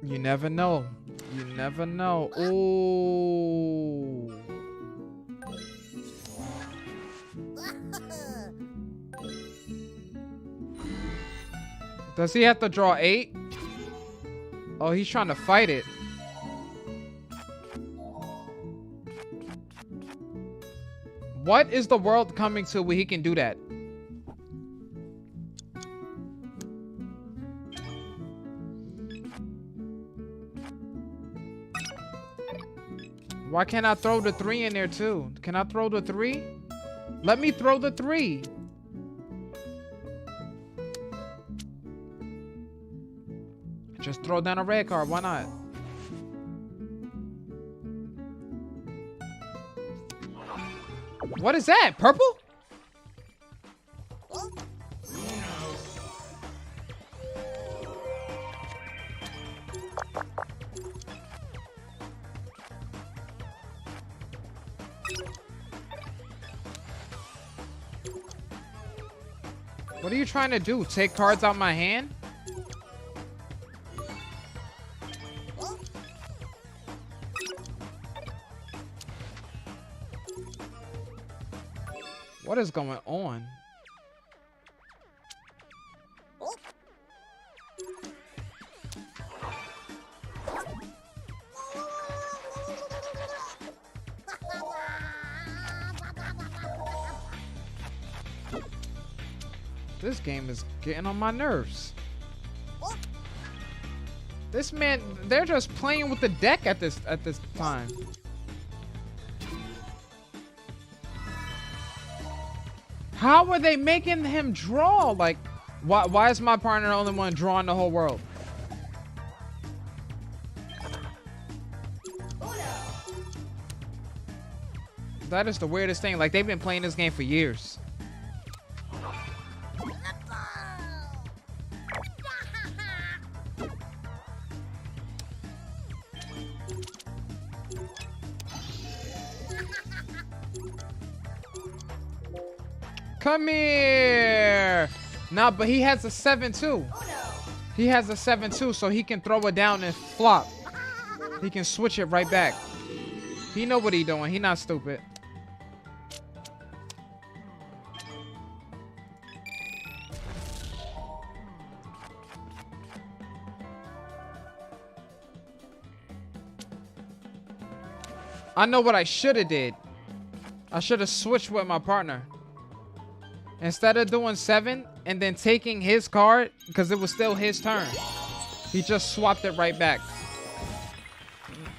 You never know. You never know. Ooh. Does he have to draw 8? Oh, he's trying to fight it. What is the world coming to where he can do that? Why can't I throw the 3 in there too? Can I throw the 3? Let me throw the 3. Just throw down a red card. Why not? What is that? Purple? What are you trying to do? Take cards out my hand? What is going on? This game is getting on my nerves. This man, they're just playing with the deck at this time. How are they making him draw? Like, why is my partner the only one drawing the whole world? That is the weirdest thing. Like, they've been playing this game for years. Come here. Nah, but he has a 7-2. He has a 7-2, so he can throw it down and flop. He can switch it right back. He know what he doing. He not stupid. I know what I should have did. I should have switched with my partner. Instead of doing 7 and then taking his card, because it was still his turn, he just swapped it right back.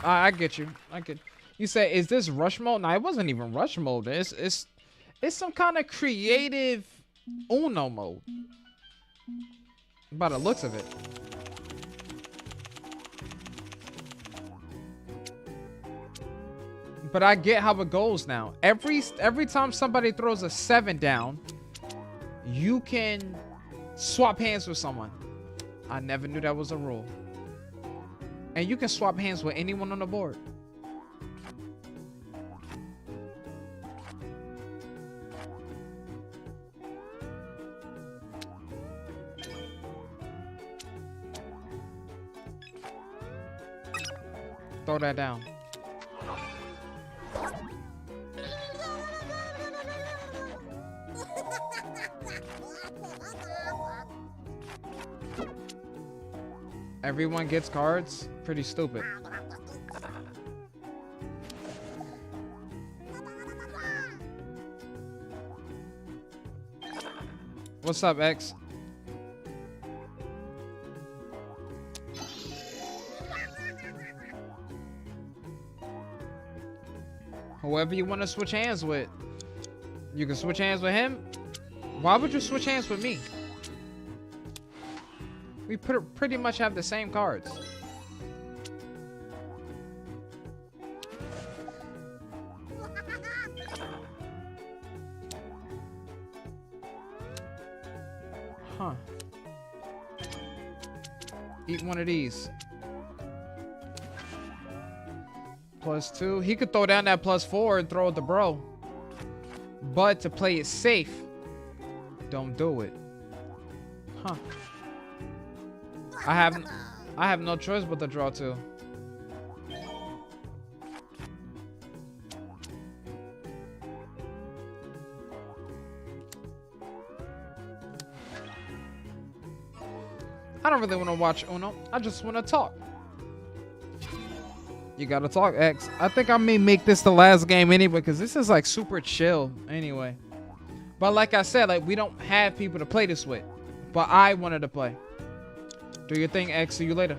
I get you. I get. You say, is this rush mode? No, it wasn't even rush mode. It's some kind of creative Uno mode. By the looks of it. But I get how it goes now. Every time somebody throws a 7 down, you can swap hands with someone. I never knew that was a rule. And you can swap hands with anyone on the board. Throw that down. Everyone gets cards? Pretty stupid. What's up, X? Whoever you want to switch hands with. You can switch hands with him. Why would you switch hands with me? We pretty much have the same cards. Huh. Eat one of these. +2. He could throw down that +4 and throw it to bro. But to play it safe, don't do it. Huh. I have no choice but to draw 2. I don't really want to watch Uno. I just want to talk. You gotta talk, X. I think I may make this the last game anyway, because this is like super chill anyway. But like I said, like we don't have people to play this with. But I wanted to play. Do your thing, X. See you later.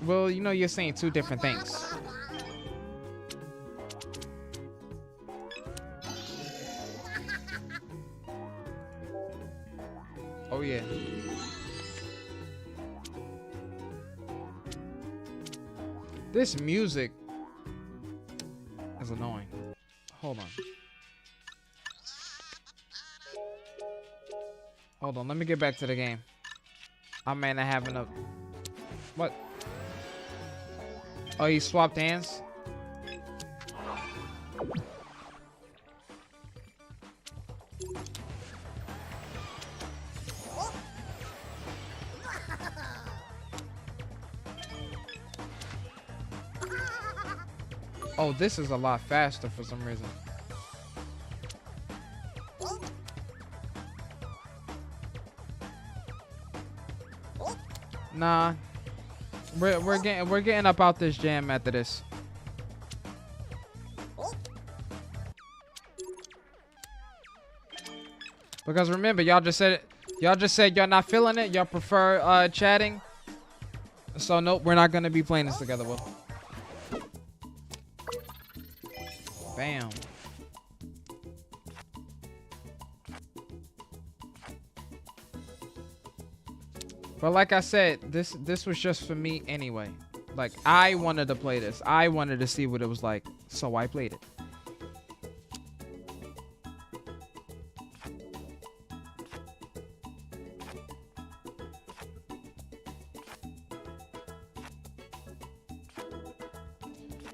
Well, you know you're saying 2 different things. Oh yeah. This music is annoying. Hold on. Hold on, let me get back to the game. I may not have enough. What? Oh, he swapped hands? Oh, this is a lot faster for some reason. Nah. We're getting up out this jam after this. Because remember, y'all just said y'all not feeling it. Y'all prefer chatting. So nope, we're not gonna be playing this together, Will. Bam. But like I said, this was just for me anyway. Like, I wanted to play this. I wanted to see what it was like, so I played it.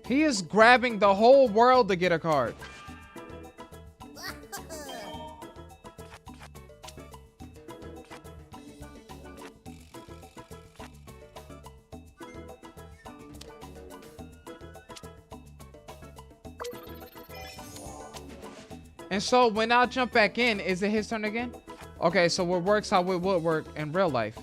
He is grabbing the whole world to get a card. And so when I jump back in, is it his turn again? Okay, so it works how it would work in real life.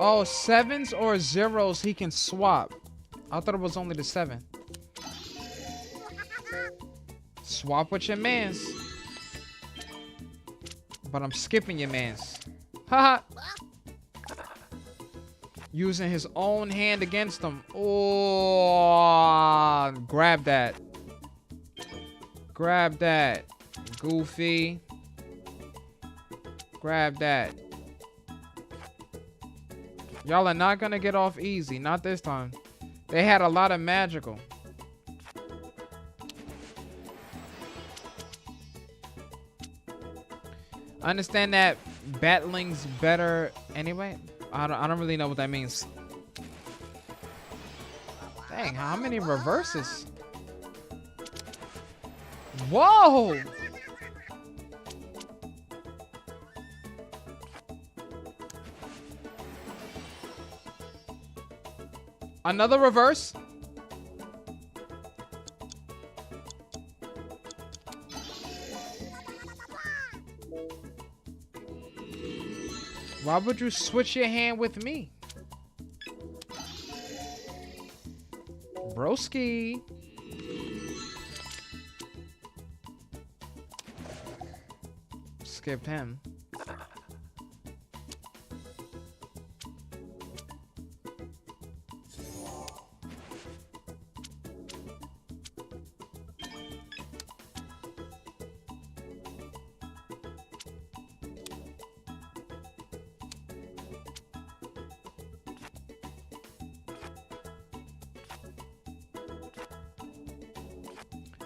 Oh, 7s or 0s he can swap. I thought it was only the 7. Swap with your mans. But I'm skipping your mans. Haha. Using his own hand against him. Oh, grab that. Grab that. Goofy. Grab that. Y'all are not gonna get off easy. Not this time. They had a lot of magical. I understand that battling's better anyway. I don't really know what that means. Dang, how many reverses? Whoa! Another reverse? Why would you switch your hand with me? Broski. Skipped him.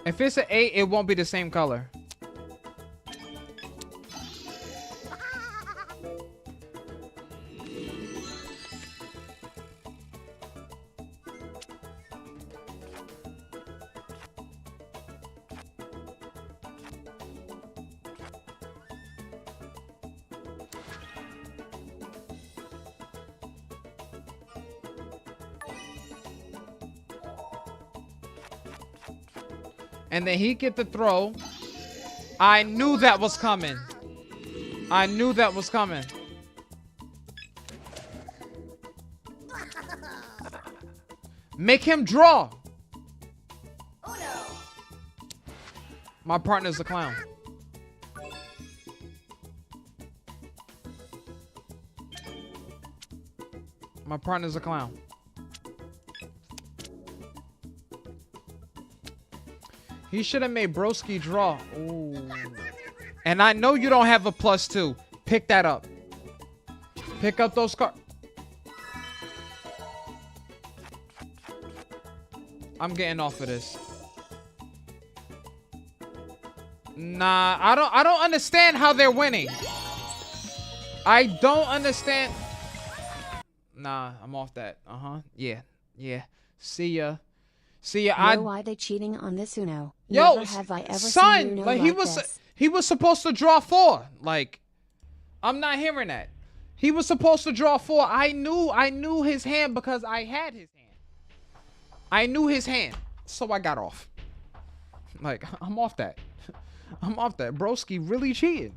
If it's an 8, it won't be the same color. And then he get the throw. I knew that was coming. I knew that was coming. Make him draw. Oh no. My partner's a clown. My partner's a clown. He should have made Broski draw. Ooh. And I know you don't have a +2. Pick that up. Pick up those cards. I'm getting off of this. Nah, I don't understand how they're winning. I don't understand. Nah, I'm off that. Yeah. See ya. Know why they cheating on this Uno? Yo, Never have I ever son, seen Uno like this. he was supposed to draw 4. Like, I'm not hearing that. He was supposed to draw 4. I knew his hand because I had his hand. I knew his hand, so I got off. Like, I'm off that. I'm off that. Broski really cheated.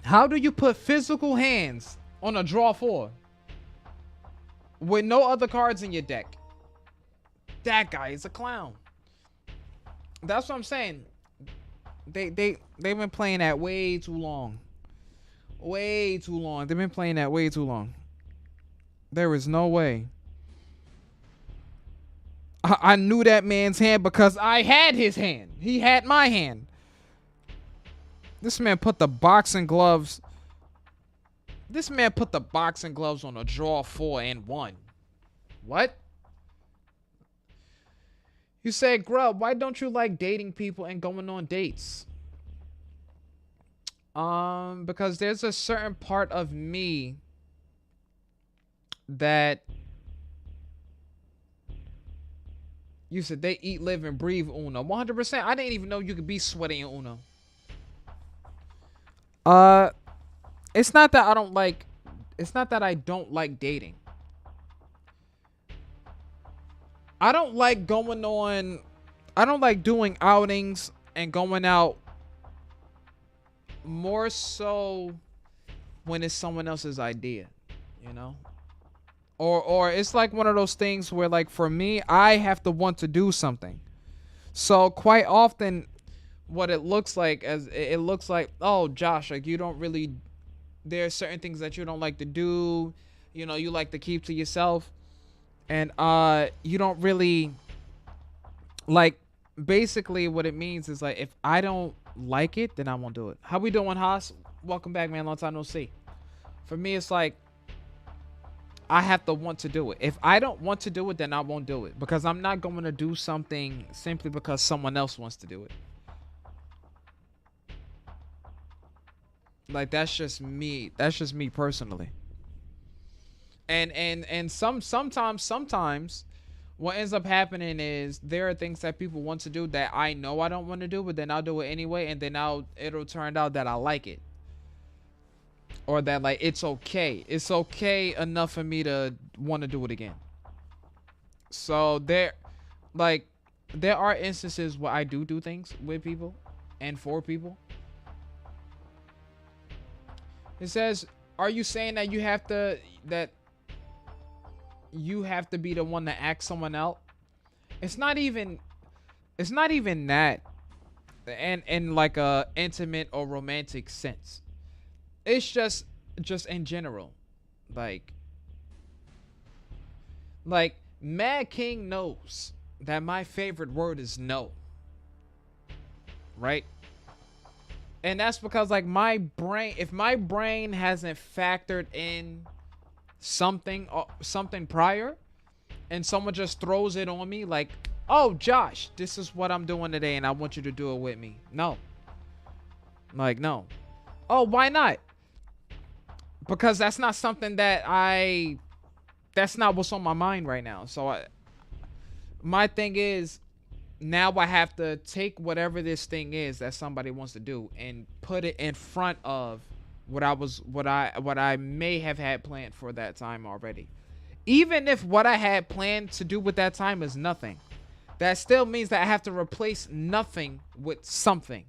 How do you put physical hands on a draw 4 with no other cards in your deck? That guy is a clown. That's what I'm saying. They've been playing that way too long. Way too long. They've been playing that way too long. There is no way. I knew that man's hand because I had his hand. He had my hand. This man put the boxing gloves. This man put the boxing gloves on a draw 4 and won. What? You said, Grub, why don't you like dating people and going on dates? Because there's a certain part of me that you said they eat, live, and breathe Uno. 100%. I didn't even know you could be sweaty in Uno. It's not that I don't like. It's not that I don't like dating. I don't like going on. I don't like doing outings and going out. More so when it's someone else's idea, you know. Or it's like one of those things where, like, for me, I have to want to do something. So quite often, what it looks like it looks like, oh, Josh, like, you don't really, there are certain things that you don't like to do, you know, you like to keep to yourself, and you don't really, like, basically what it means is, like, if I don't like it, then I won't do it. How we doing, Haas? Welcome back, man. Long time no see. For me, it's like, I have to want to do it. If I don't want to do it, then I won't do it, because I'm not going to do something simply because someone else wants to do it. Like, that's just me. That's just me personally. And sometimes what ends up happening is there are things that people want to do that I know I don't want to do, but then I'll do it anyway, and then it'll turn out that I like it. Or that, like, it's okay. It's okay enough for me to want to do it again. So there are instances where I do things with people and for people. It says, are you saying that you have to be the one to ask someone out? It's not even that, and in like a intimate or romantic sense. It's just in general. Like Mad King knows that my favorite word is no. Right? And that's because, like, if my brain hasn't factored in something prior, and someone just throws it on me, like, oh, Josh, this is what I'm doing today and I want you to do it with me. No. Like, no. Oh, why not? Because that's not something that's not what's on my mind right now. So my thing is, now I have to take whatever this thing is that somebody wants to do and put it in front of what I may have had planned for that time already. Even if what I had planned to do with that time is nothing, that still means that I have to replace nothing with something,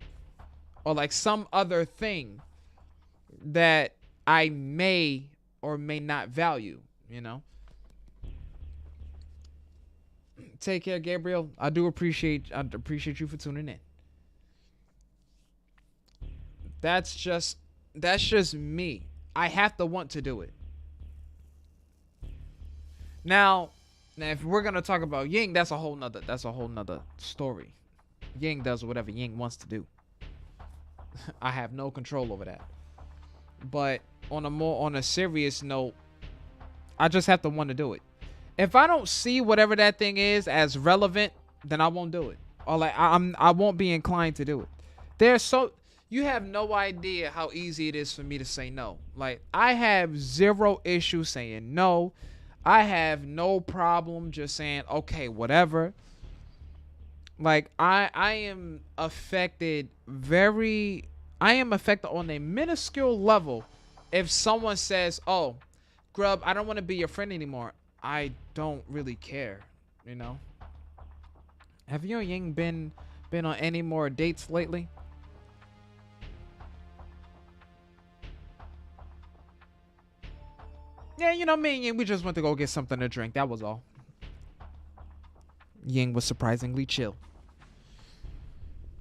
or like some other thing that I may or may not value, you know? Take care, Gabriel. I appreciate you for tuning in. That's just me. I have to want to do it. Now if we're gonna talk about Ying, that's a whole nother story. Ying does whatever Ying wants to do. I have no control over that. But on a serious note, I just have to want to do it. If I don't see whatever that thing is as relevant, then I won't do it. Or like I won't be inclined to do it. You have no idea how easy it is for me to say no. Like, I have zero issue saying no. I have no problem just saying, okay, whatever. Like, I am affected on a minuscule level if someone says, oh, Grub, I don't want to be your friend anymore. I don't really care, you know? Have you and Ying been on any more dates lately? Yeah, you know, me and Ying, we just went to go get something to drink. That was all. Ying was surprisingly chill.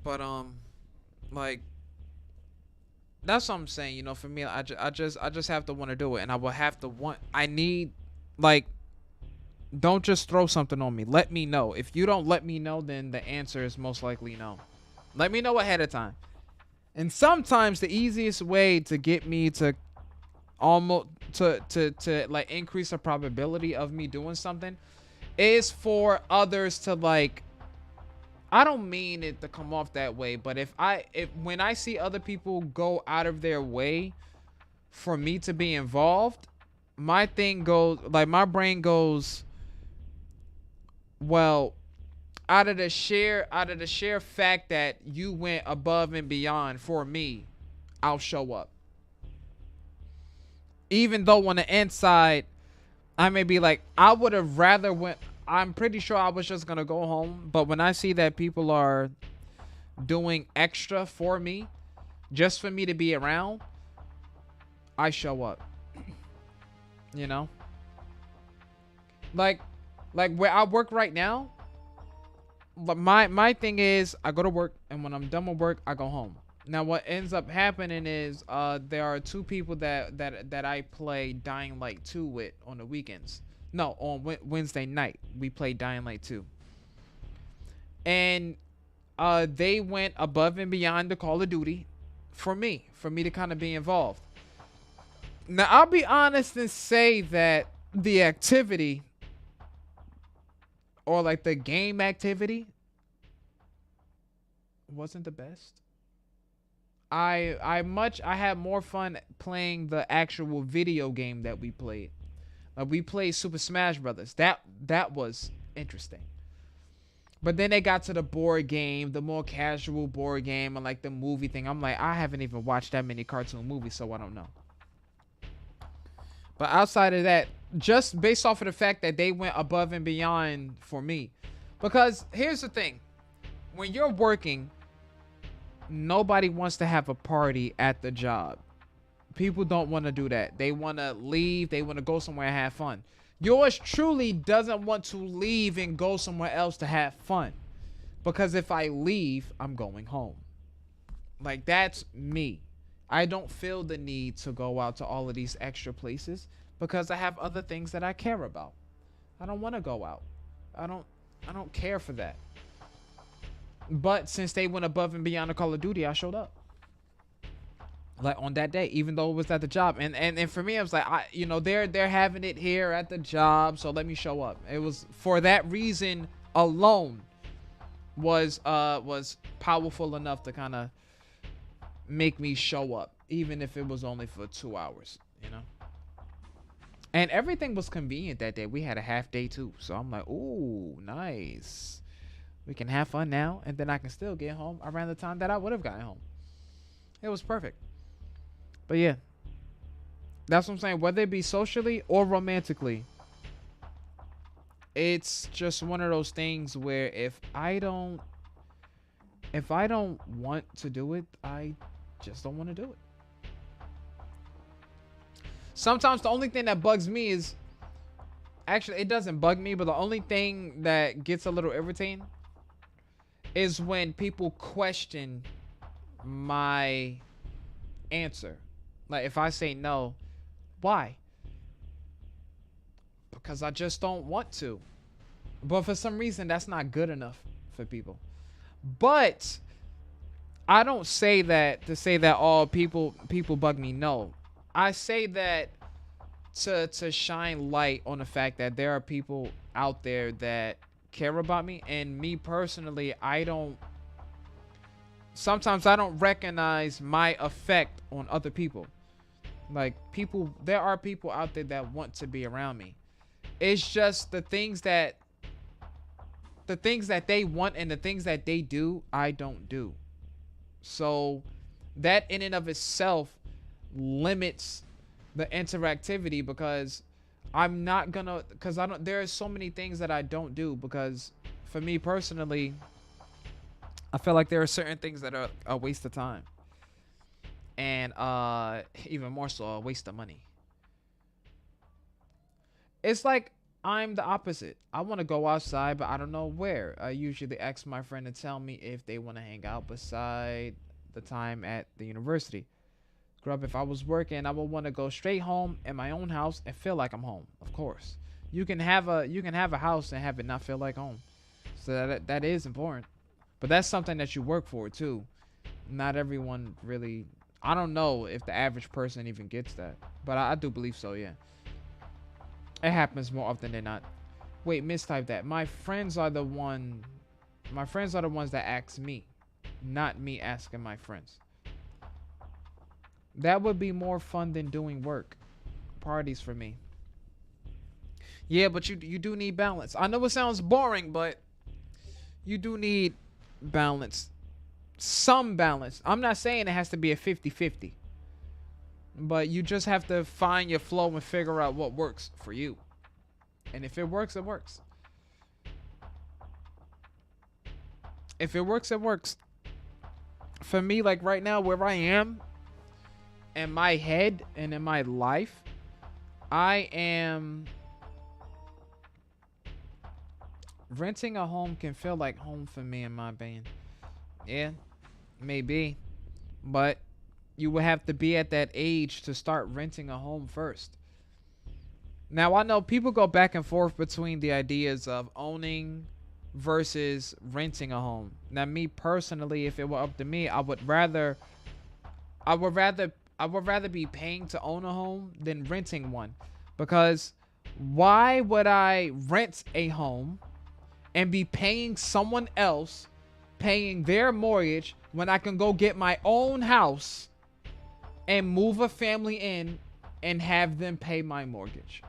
But like, that's what I'm saying. You know, for me, I just have to want to do it, and I will have to want. I need, like, don't just throw something on me. Let me know. If you don't let me know, then the answer is most likely no. Let me know ahead of time. And sometimes the easiest way to get me to almost to like increase the probability of me doing something is for others to, like, I don't mean it to come off that way, but if when I see other people go out of their way for me to be involved, my thing goes, like, my brain goes, well, out of the sheer fact that you went above and beyond for me, I'll show up. Even though on the inside, I may be like, I would have rather went. I'm pretty sure I was just gonna go home. But when I see that people are doing extra for me, just for me to be around, I show up. You know? Like where I work right now, my thing is, I go to work, and when I'm done with work, I go home. Now, what ends up happening is there are two people that I play Dying Light 2 with on the weekends. No, on Wednesday night, we play Dying Light 2. And they went above and beyond the Call of Duty for me to kind of be involved. Now, I'll be honest and say that the activity, or like the game activity, wasn't the best. I had more fun playing the actual video game that we played. We played Super Smash Brothers. That was interesting. But then they got to the board game, the more casual board game, and like the movie thing. I'm like, I haven't even watched that many cartoon movies, so I don't know. But outside of that, just based off of the fact that they went above and beyond for me. Because here's the thing. When you're working, nobody wants to have a party at the job. People don't want to do that. They want to leave. They want to go somewhere and have fun. Yours truly doesn't want to leave and go somewhere else to have fun. Because if I leave, I'm going home. Like, that's me. I don't feel the need to go out to all of these extra places because I have other things that I care about. I don't want to go out. I don't care for that. But since they went above and beyond the Call of Duty, I showed up. Like, on that day, even though it was at the job. And for me, I was like, they're having it here at the job, so let me show up. It was for that reason alone was powerful enough to kind of make me show up, even if it was only for 2 hours, you know. And everything was convenient that day. We had a half day too, so I'm like, ooh, nice. We can have fun now, and then I can still get home around the time that I would have gotten home. It was perfect. But yeah, that's what I'm saying. Whether it be socially or romantically, it's just one of those things where if I don't want to do it, I just don't want to do it. Sometimes the only thing that bugs me is, actually, it doesn't bug me, but the only thing that gets a little irritating is when people question my answer. Like, if I say no, why? Because I just don't want to. But for some reason, that's not good enough for people. But I don't say that to say that all people bug me. No. I say that to shine light on the fact that there are people out there that care about me. And me personally, sometimes I don't recognize my effect on other people. Like, there are people out there that want to be around me. It's just the things that they want and the things that they do, I don't do. So that in and of itself limits the interactivity, because there are so many things that I don't do, because for me personally, I feel like there are certain things that are a waste of time, and even more so a waste of money. It's like I'm the opposite. I want to go outside, but I don't know where. I usually ask my friend to tell me if they want to hang out beside the time at the university. Grub, if I was working, I would want to go straight home in my own house and feel like I'm home. Of course, you can have a house and have it not feel like home. So that is important, but that's something that you work for too. Not everyone really. I don't know if the average person even gets that, but I do believe so. Yeah, it happens more often than not. Wait, mistype that. My friends are the ones that ask me, not me asking my friends. That would be more fun than doing work. Parties for me. Yeah, but you do need balance. I know it sounds boring, but you do need balance. Some balance. I'm not saying it has to be a 50-50. But you just have to find your flow and figure out what works for you. And if it works, it works. If it works, it works. For me, like right now, where I am, in my head and in my life, I am renting a home can feel like home for me, in my opinion. Yeah, maybe, but you would have to be at that age to start renting a home first. Now, I know people go back and forth between the ideas of owning versus renting a home. Now, me personally, if it were up to me, I would rather be paying to own a home than renting one. Because why would I rent a home and be paying someone else, paying their mortgage, when I can go get my own house and move a family in and have them pay my mortgage?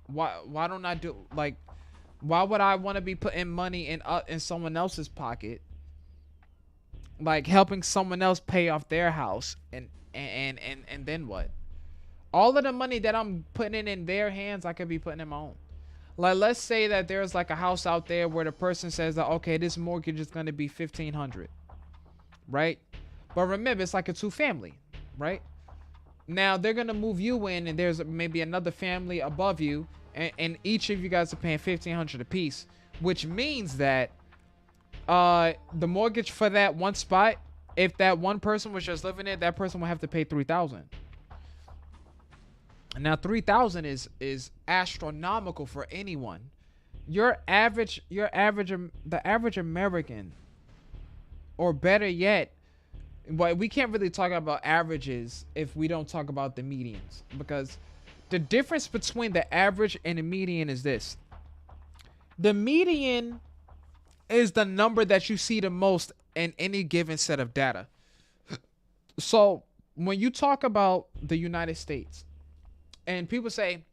Why don't I do, like, why would I want to be putting money in someone else's pocket, like helping someone else pay off their house, and then what? All of the money that I'm putting in their hands, I could be putting in my own. Like, let's say that there's like a house out there where the person says that, okay, this mortgage is going to be $1,500, right? But remember, it's like a 2-family, right? Now they're going to move you in, and there's maybe another family above you, and each of you guys are paying $1,500 a piece, which means that the mortgage for that one spot, if that one person was just living there, that person will have to pay $3,000. Now $3,000 is astronomical for anyone. The average American, or better yet, but we can't really talk about averages if we don't talk about the medians, because the difference between the average and the median is this. The median is the number that you see the most in any given set of data. So when you talk about the United States, and people say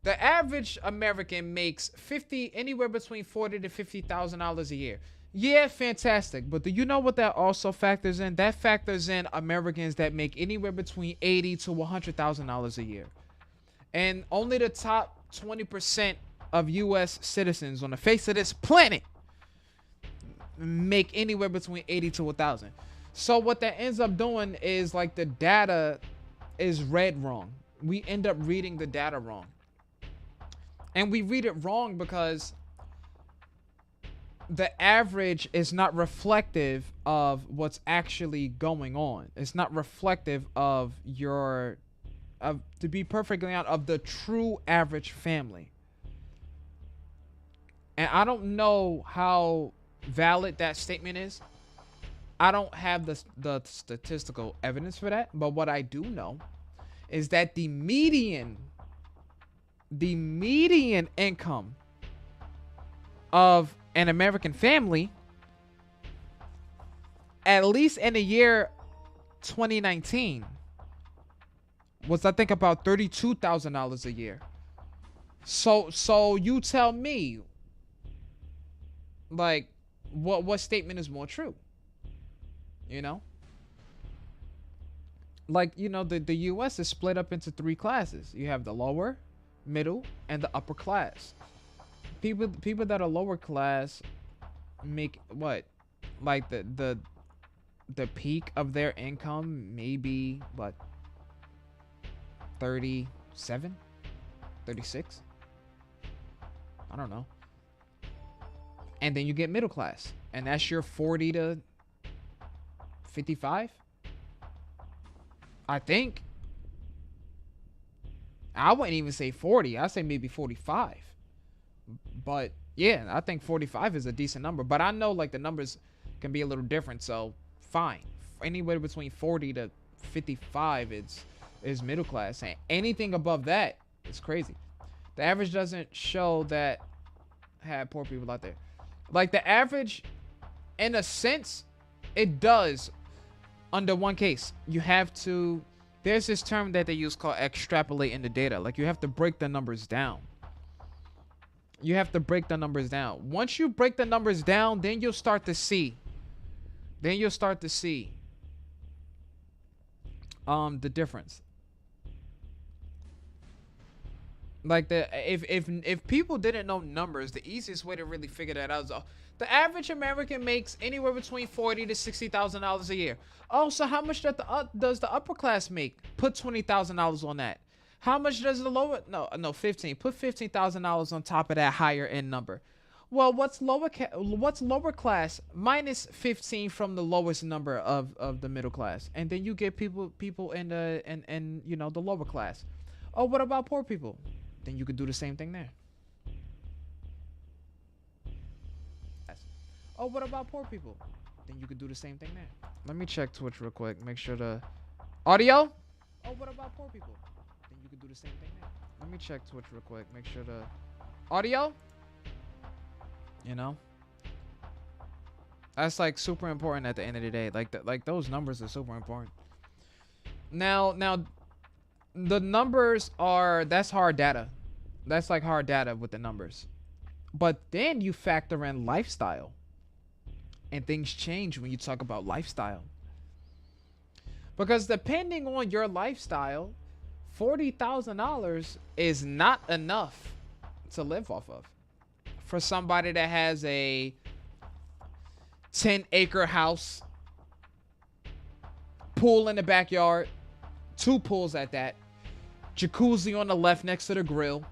the average American makes anywhere between $40,000 to $50,000 a year. Yeah, fantastic. But do you know what that also factors in? That factors in Americans that make anywhere between $80,000 to $100,000 a year. And only the top 20% of U.S. citizens on the face of this planet make anywhere between 80 to 1,000. So what that ends up doing is, like, the data is read wrong. We end up reading the data wrong. And we read it wrong because the average is not reflective of what's actually going on. It's not reflective of to be perfectly honest, of the true average family. And I don't know how valid that statement is. I don't have the statistical evidence for that. But what I do know is that the median income of an American family, at least in the year 2019, was, I think, about $32,000 a year. So you tell me, like, what statement is more true? You know? Like, you know, the US is split up into 3 classes. You have the lower, middle, and the upper class. People that are lower class make what? Like the peak of their income maybe what? 37? 36? I don't know. And then you get middle class, and that's your 40 to 55. I think. I wouldn't even say 40. I'd say maybe 45. But yeah, I think 45 is a decent number. But I know like the numbers can be a little different, so fine. Anywhere between 40 to 55 is middle class, and anything above that is crazy. The average doesn't show that had poor people out there. Like the average, in a sense, it does. Under one case, you have to, there's this term that they use called extrapolating the data. Like you have to break the numbers down. You have to break the numbers down. Once you break the numbers down, then you'll start to see. The difference. Like if people didn't know numbers, the easiest way to really figure that out is the average American makes anywhere between $40,000 to $60,000 a year. Oh, so how much does the upper class make? Put $20,000 on that. How much does the lower? No, 15. Put $15,000 on top of that higher end number. Well, what's lower class minus 15 from the lowest number of the middle class, and then you get people in the you know the lower class. Oh, what about poor people? Then you could do the same thing there. Oh, what about poor people? Then you could do the same thing there. Let me check Twitch real quick. Make sure the audio. Oh, what about poor people? Then you could do the same thing there. Let me check Twitch real quick. Make sure the audio. You know, that's like super important at the end of the day. Like those numbers are super important. Now the numbers are, that's hard data. That's like hard data with the numbers. But then you factor in lifestyle. And things change when you talk about lifestyle. Because depending on your lifestyle, $40,000 is not enough to live off of. For somebody that has a 10-acre house, pool in the backyard, 2 pools at that, jacuzzi on the left next to the grill,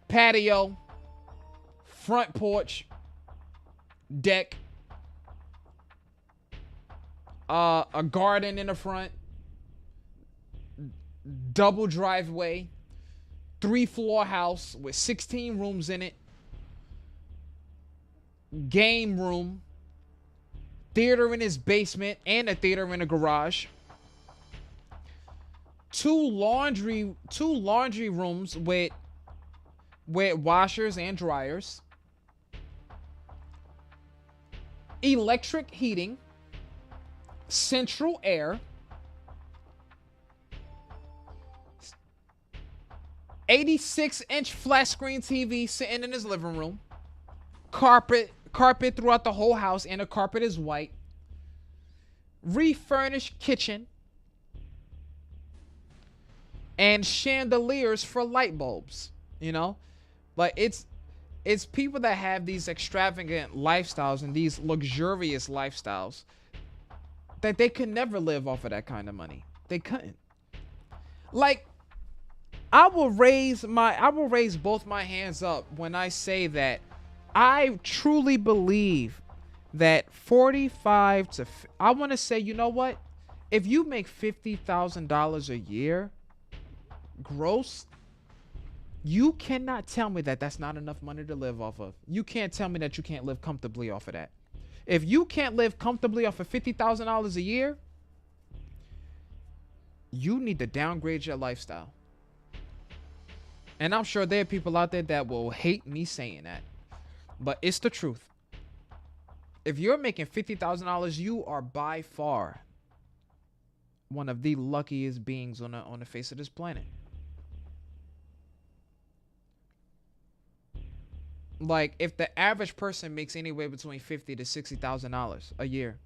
patio, front porch, deck, a garden in the front, double driveway, 3-floor house with 16 rooms in it, game room, theater in his basement, and a theater in a garage, 2 laundry rooms with washers and dryers, electric heating, central air, 86-inch flat screen TV sitting in his living room, carpet throughout the whole house, and the carpet is white, refurnished kitchen, and chandeliers for light bulbs. You know, like it's people that have these extravagant lifestyles and these luxurious lifestyles that they could never live off of that kind of money. They couldn't. Like, I will raise both my hands up when I say that I truly believe that 45 to, I want to say, you know what? If you make $50,000 a year gross, you cannot tell me that that's not enough money to live off of. You can't tell me that you can't live comfortably off of that. If you can't live comfortably off of $50,000 a year, You need to downgrade your lifestyle. And I'm sure there are people out there that will hate me saying that, but it's the truth. If you're making $50,000, you are by far one of the luckiest beings on the face of this planet. Like, if the average person makes anywhere between $50,000 to $60,000 a year,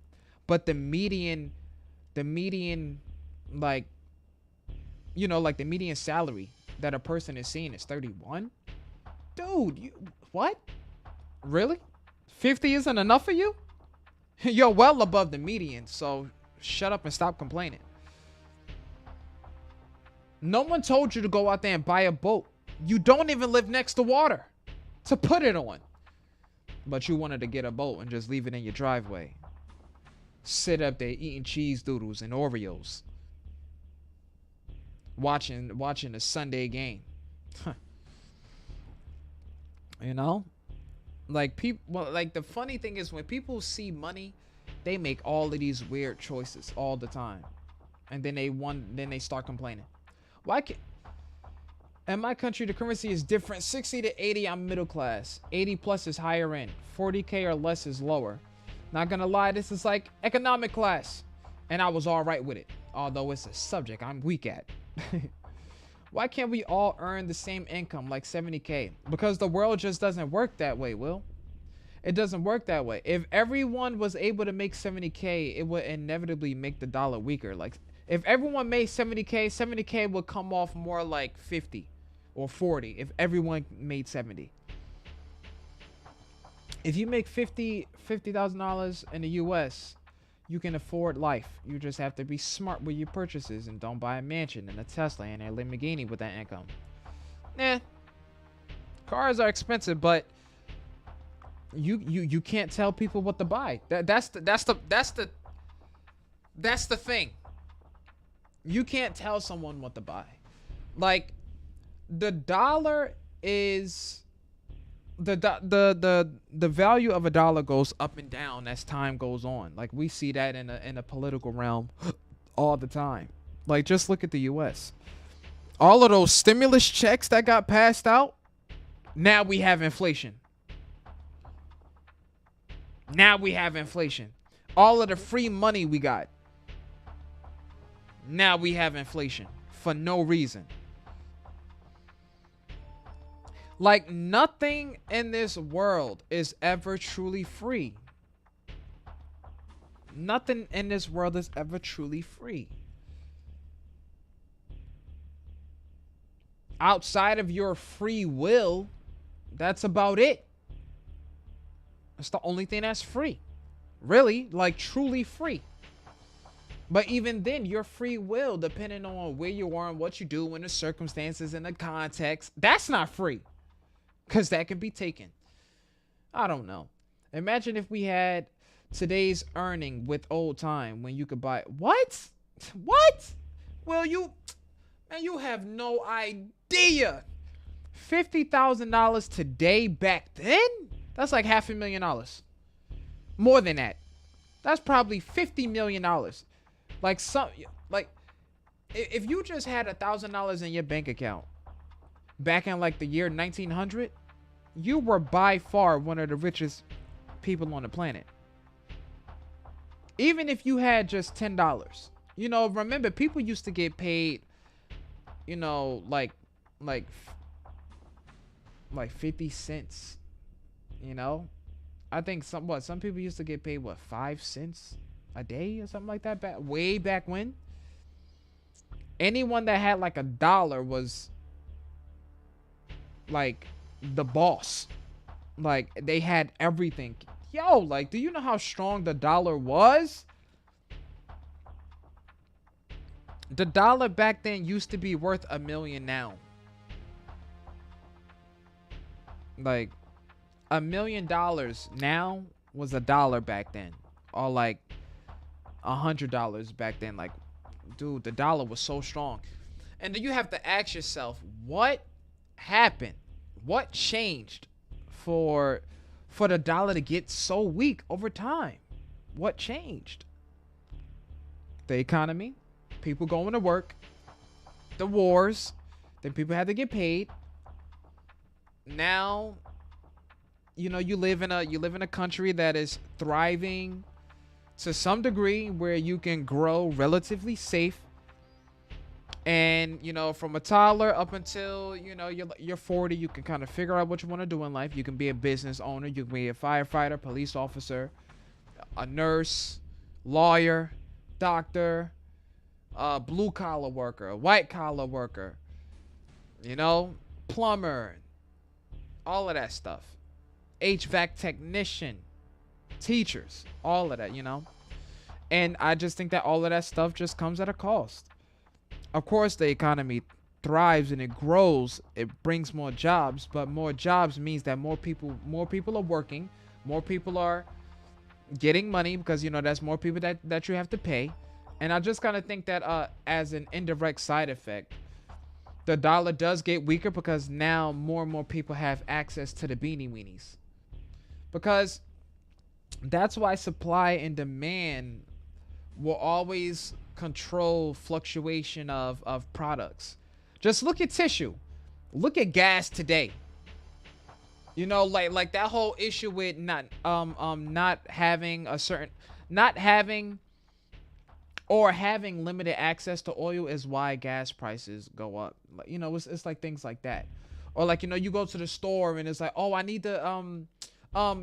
but the median, like, you know, like the median salary that a person is seeing is 31, dude, you what? Really? 50 isn't enough for you? You're well above the median, so shut up and stop complaining. No one told you to go out there and buy a boat. You don't even live next to water to put it on. But you wanted to get a boat and just leave it in your driveway. Sit up there eating cheese doodles and Oreos. Watching a Sunday game. You know? Like people, well, like the funny thing is when people see money, they make all of these weird choices all the time. And then they start complaining. Why can't in my country, the currency is different. 60 to 80, I'm middle class. 80 plus is higher end. 40K or less is lower. Not gonna lie, this is like economic class. And I was all right with it. Although it's a subject I'm weak at. Why can't we all earn the same income, like 70K? Because the world just doesn't work that way, Will. It doesn't work that way. If everyone was able to make 70K, it would inevitably make the dollar weaker. Like, if everyone made 70K, 70K would come off more like 50 or 40 if everyone made 70. If you make $50,000 in the US, you can afford life. You just have to be smart with your purchases and don't buy a mansion and a Tesla and a Lamborghini with that income. Cars are expensive, but you can't tell people what to buy. That's the thing. You can't tell someone what to buy. Like, the dollar is the value of a dollar goes up and down as time goes on. Like, we see that in a political realm all the time. Like, just look at the US. All of those stimulus checks that got passed out, now we have inflation. Now we have inflation. All of the free money we got, now we have inflation for no reason. Like, nothing in this world is ever truly free. Nothing in this world is ever truly free. Outside of your free will, that's about it. That's the only thing that's free. Really, like, truly free. But even then, your free will, depending on where you are and what you do and the circumstances and the context, that's not free. Because that can be taken. I don't know. Imagine if we had today's earning with old time when you could buy... What? What? Well, you have no idea. $50,000 today back then? That's like $500,000. More than that. That's probably $50 million. Like, if you just had $1,000 in your bank account back in like the year 1900, you were by far one of the richest people on the planet. Even if you had just $10. You know, remember, people used to get paid, you know, like 50 cents. You know? I think some people used to get paid 5 cents a day or something like that way back when. Anyone that had like $1 was like the boss. Like, they had everything. Yo, like, do you know how strong the dollar was? The dollar back then used to be worth $1 million now. Like, $1 million now was $1 back then. Or like $100 back then. Like, dude, the dollar was so strong. And then you have to ask yourself, what happened? What changed for the dollar to get so weak over time? What changed? The economy? people going to work, the wars, then people had to get paid. Now, you know, you live in a country that is thriving to some degree where you can grow relatively safe. And, you know, from a toddler up until, you know, you're 40, you can kind of figure out what you want to do in life. You can be a business owner. You can be a firefighter, police officer, a nurse, lawyer, doctor, blue collar worker, white collar worker, you know, plumber, all of that stuff. HVAC technician, teachers, all of that, you know. And I just think that all of that stuff just comes at a cost. Of course, the economy thrives and it grows. It brings more jobs, but more jobs means that more people are working, more people are getting money because, you know, that's more people that you have to pay. And I just kind of think that as an indirect side effect, the dollar does get weaker because now more and more people have access to the beanie weenies. Because that's why supply and demand will always control fluctuation of products. Just look at tissue. Look at gas today. You know, like that whole issue with not having or having limited access to oil is why gas prices go up. Like, you know, it's like things like that. Or like, you know, you go to the store and it's like, oh, I need to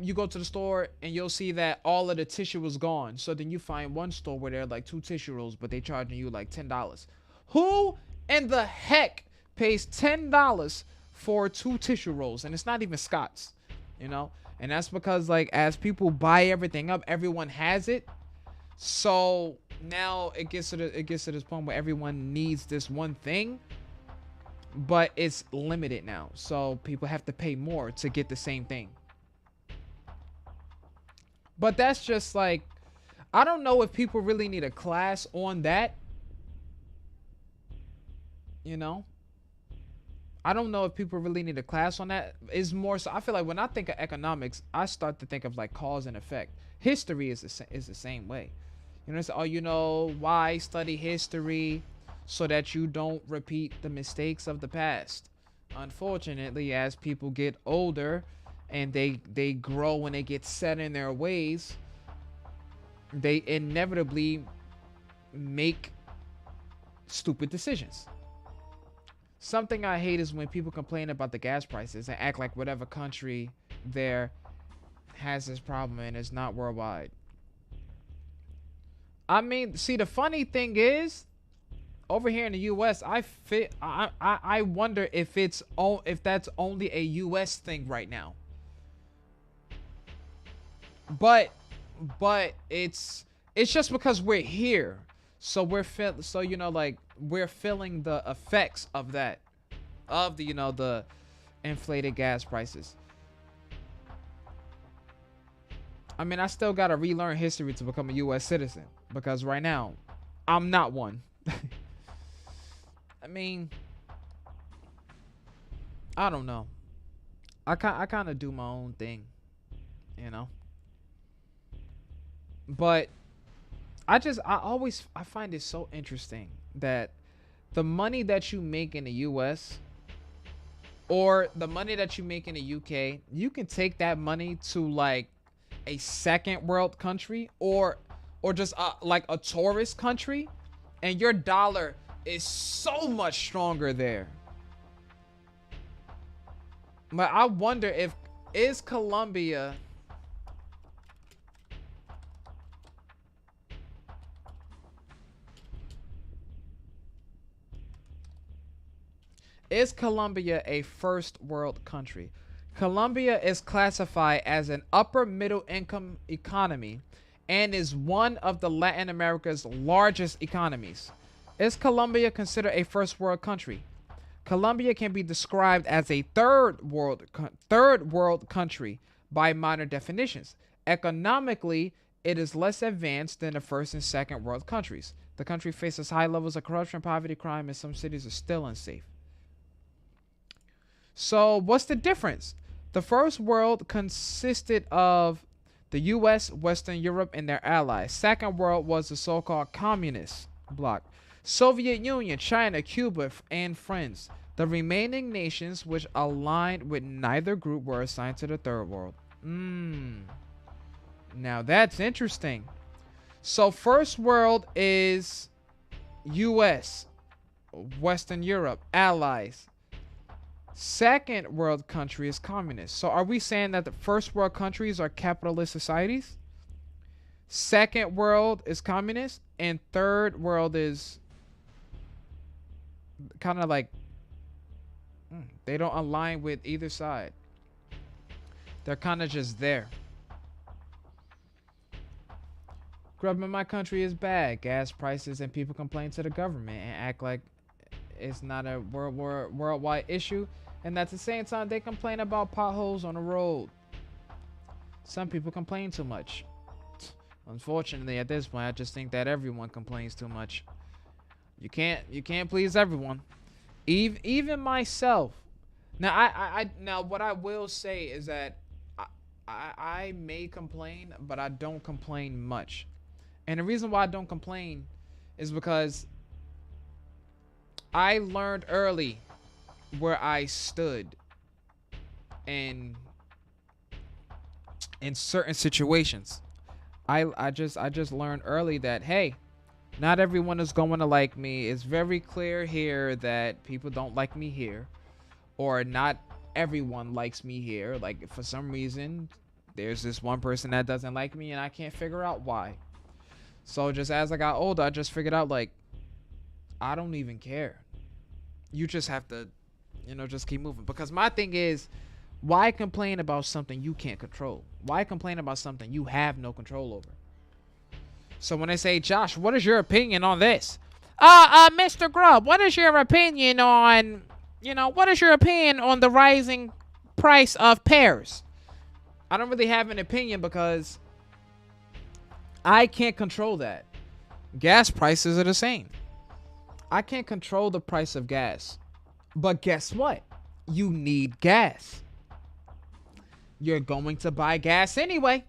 you go to the store and you'll see that all of the tissue was gone. So then you find one store where there are like 2 tissue rolls, but they charging you like $10. Who in the heck pays $10 for 2 tissue rolls? And it's not even Scott's, you know? And that's because, like, as people buy everything up, everyone has it. So now it gets to this point where everyone needs this one thing, but it's limited now. So people have to pay more to get the same thing. But that's just like, I don't know if people really need a class on that. You know? I don't know if people really need a class on that. It's more so, I feel like when I think of economics, I start to think of like cause and effect. History is the same way. You know, it's, oh, you know, why study history? So that you don't repeat the mistakes of the past. Unfortunately, as people get older and they grow and they get set in their ways, they inevitably make stupid decisions. Something I hate is when people complain about the gas prices and act like whatever country there has this problem and it's not worldwide. I mean, see, the funny thing is, over here in the U.S., I wonder if that's only a U.S. thing right now. But it's just because we're here, so we're feeling the effects of that, of the, you know, the inflated gas prices. I mean, I still gotta relearn history to become a U.S. citizen because right now, I'm not one. I mean, I don't know. I kind of do my own thing, you know. But I find it so interesting that the money that you make in the US or the money that you make in the UK, you can take that money to like a second world country or just like a tourist country, and your dollar is so much stronger there. But I wonder is Colombia a first world country? Colombia is classified as an upper middle income economy and is one of the Latin America's largest economies. Is Colombia considered a first world country? Colombia can be described as a third world country by modern definitions. Economically, it is less advanced than the first and second world countries. The country faces high levels of corruption, poverty, crime, and some cities are still unsafe. So what's the difference? The first world consisted of the US, Western Europe, and their allies. Second world was the so-called communist bloc. Soviet Union, China, Cuba, and friends. The remaining nations which aligned with neither group were assigned to the third world. Now that's interesting. So first world is US, Western Europe, allies. Second world country is communist. So are we saying that the first world countries are capitalist societies? Second world is communist, and third world is kind of like they don't align with either side. They're kind of just there. Grub in my country is bad. Gas prices, and people complain to the government and act like it's not a worldwide issue. And at the same time, they complain about potholes on the road. Some people complain too much. Unfortunately, at this point, I just think that everyone complains too much. You can't please everyone, even myself. Now, now what I will say is that I may complain, but I don't complain much. And the reason why I don't complain is because I learned early where I stood in certain situations. I just learned early that, hey, not everyone is going to like me. It's very clear here that people don't like me here, or not everyone likes me here. Like, for some reason, there's this one person that doesn't like me, and I can't figure out why. So just as I got older, I just figured out, like, I don't even care. You just have to, just keep moving. Because my thing is, why complain about something you can't control? Why complain about something you have no control over? So when they say, Josh, what is your opinion on this? Mr. Grubb, what is your opinion on, what is your opinion on the rising price of pears? I don't really have an opinion because I can't control that. Gas prices are the same. I can't control the price of gas. But guess what? You need gas. You're going to buy gas anyway.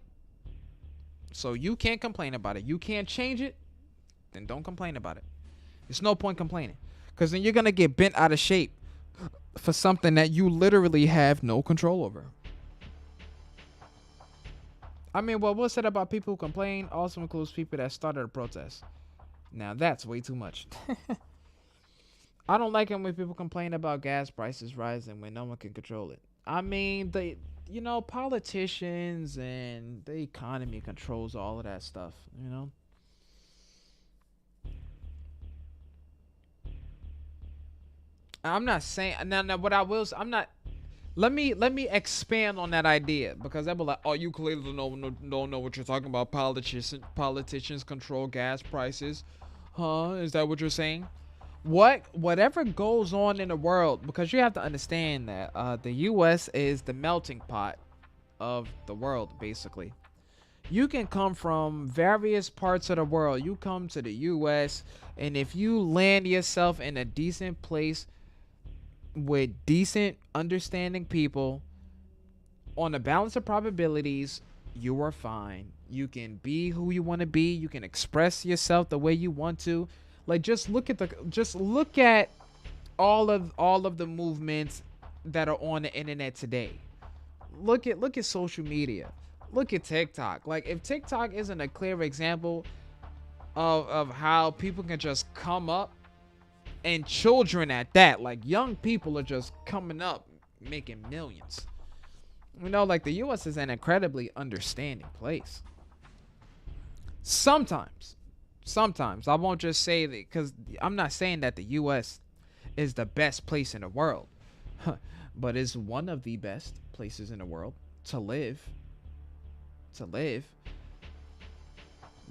So you can't complain about it. You can't change it. Then don't complain about it. There's no point complaining. Because then you're going to get bent out of shape for something that you literally have no control over. I mean, well, what's said about people who complain also includes people that started a protest. Now, that's way too much. I don't like it when people complain about gas prices rising when no one can control it. I mean, politicians and the economy controls all of that stuff, I'm not saying now what I will say, I'm not. Let me expand on that idea, because they'll be like, oh, you clearly don't know what you're talking about. Politicians control gas prices, huh? Is that what you're saying? Whatever goes on in the world, because you have to understand that the U.S. is the melting pot of the world, basically. You can come from various parts of the world. You come to the U.S., and if you land yourself in a decent place with decent, understanding people, on a balance of probabilities, you are fine. You can be who you want to be. You can express yourself the way you want to. Like, just look at all of the movements that are on the internet today. Look at social media. Look at TikTok. Like, if TikTok isn't a clear example of how people can just come up, and children at that, like young people are just coming up making millions. Like, the U.S. is an incredibly understanding place. Sometimes I won't just say that, because I'm not saying that the U.S. is the best place in the world, but it's one of the best places in the world to live.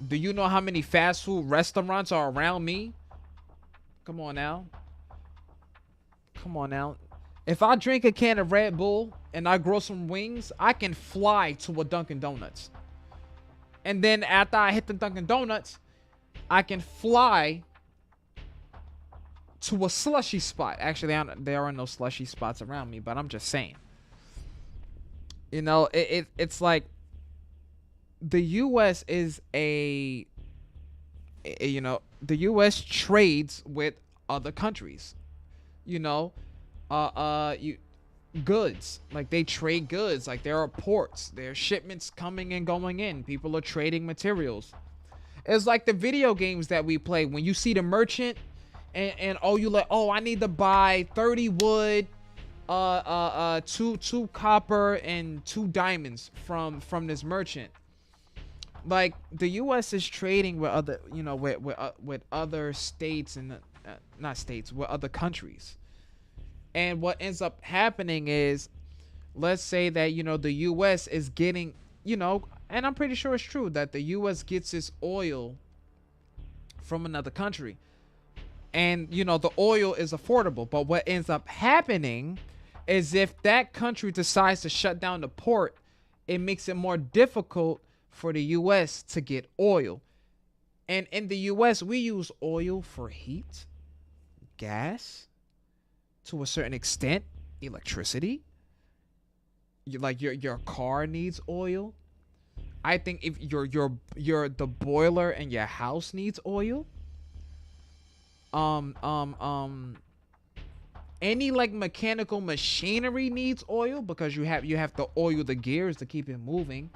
Do you know how many fast food restaurants are around me? Come on now. If I drink a can of Red Bull and I grow some wings, I can fly to a Dunkin' Donuts. And then after I hit the Dunkin' Donuts, I can fly to a slushy spot. Actually, there are no slushy spots around me, but I'm just saying. It's like the U.S. is a you know, the U.S. trades with other countries. You know, you goods, like they trade goods, like there are ports, there are shipments coming and going in, people are trading materials. It's like the video games that we play. When you see the merchant and oh, you like, oh, I need to buy 30 wood, two copper and 2 diamonds from this merchant. Like the U.S. is trading with other, you know, with other states and not states, with other countries. And what ends up happening is, let's say that, you know, the U.S. is getting, you know, and I'm pretty sure it's true that the U.S. gets its oil from another country. And, you know, the oil is affordable. But what ends up happening is if that country decides to shut down the port, it makes it more difficult for the U.S. to get oil. And in the U.S., we use oil for heat, gas, to a certain extent, electricity. Your car needs oil. I think if the boiler in your house needs oil. Any like mechanical machinery needs oil because you have to oil the gears to keep it moving.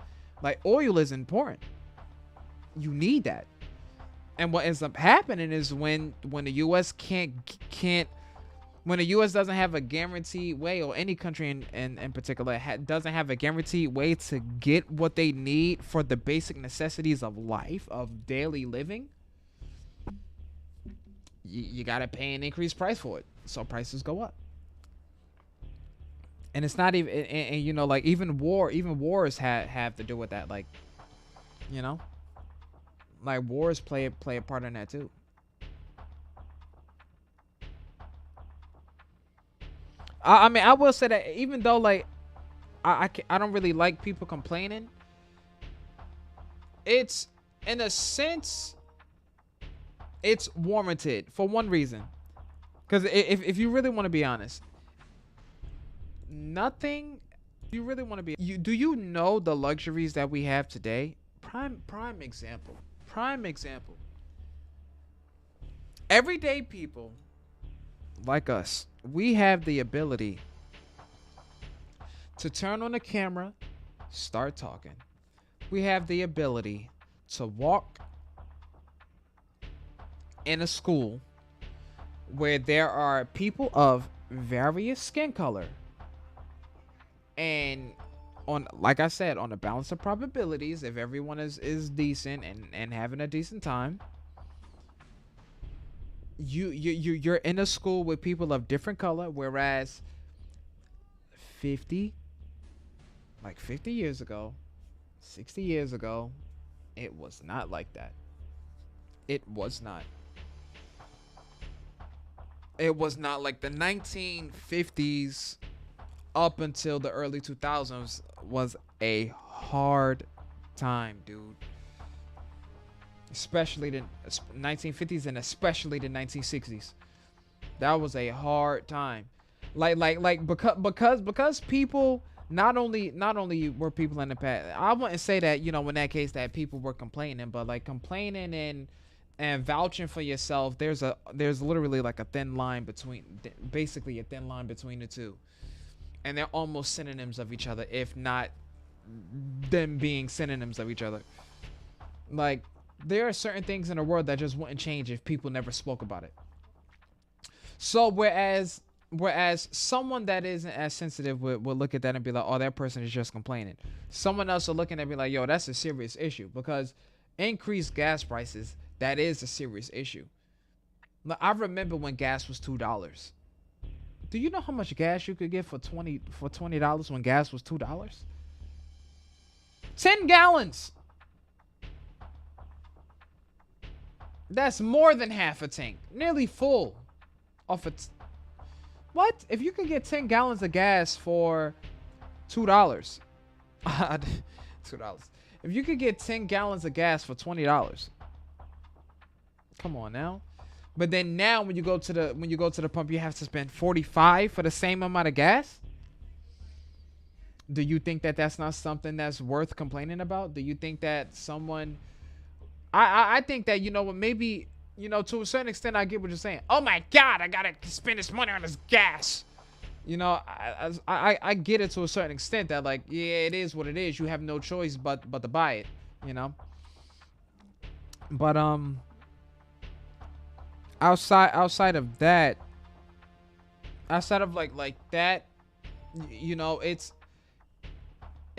Like oil is important. You need that. And what ends up happening is when the U.S. when the U.S. doesn't have a guaranteed way, or any country in particular doesn't have a guaranteed way to get what they need for the basic necessities of life, of daily living, you got to pay an increased price for it. So prices go up. And it's not even, and you know, like even wars have to do with that. Like, you know, like wars play a part in that too. I mean, I will say that even though like I don't really like people complaining, it's in a sense it's warranted for one reason. Because if you really want to be honest, nothing you really want to be, do you know the luxuries that we have today? Prime example. Everyday people like us, we have the ability to turn on the camera, start talking. We have the ability to walk in a school where there are people of various skin color, and on, like I said, on the balance of probabilities, if everyone is decent and having a decent time, you're in a school with people of different color, whereas 50 years ago, 60 years ago, it was not like that. It was not. It was not like the 1950s up until the early 2000s was a hard time, dude. Especially the 1950s and especially the 1960s. That was a hard time. Like because people not only were people in the past. I wouldn't say that, you know, in that case that people were complaining, but like complaining and vouching for yourself, there's literally like a thin line between, basically a thin line between the two. And they're almost synonyms of each other, if not them being synonyms of each other. Like, there are certain things in the world that just wouldn't change if people never spoke about it. So whereas someone that isn't as sensitive would look at that and be like, oh, that person is just complaining. Someone else will look at it and be like, yo, that's a serious issue, because increased gas prices, that is a serious issue. Like, I remember when gas was $2. Do you know how much gas you could get for $20 when gas was $2? 10 gallons. That's more than half a tank. Nearly full of a what? If you could get 10 gallons of gas for $2. $2. If you could get 10 gallons of gas for $20. Come on now. But then now when you go to the pump, you have to spend $45 for the same amount of gas? Do you think that that's not something that's worth complaining about? Do you think that someone I think that, you know what, maybe, you know, to a certain extent, I get what you're saying. Oh my God, I gotta spend this money on this gas. You know, I get it to a certain extent that, like, yeah, it is what it is. You have no choice but to buy it, you know. But outside of that, outside of like that, you know, it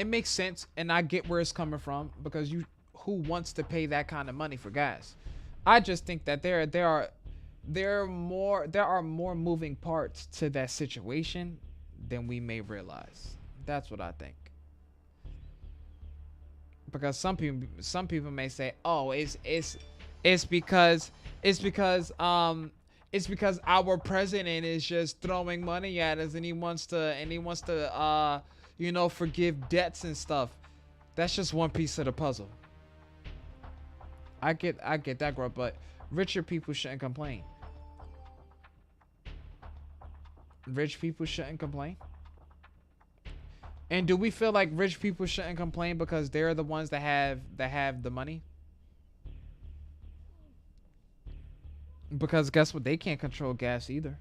makes sense, and I get where it's coming from, because who wants to pay that kind of money for gas? I just think that there are more moving parts to that situation than we may realize. That's what I think. Because some people may say, "Oh, it's because it's because our president is just throwing money at us, and he wants to you know, forgive debts and stuff." That's just one piece of the puzzle. I get that, bro, but richer people shouldn't complain. Rich people shouldn't complain. And do we feel like rich people shouldn't complain because they're the ones that have the money? Because guess what? They can't control gas either.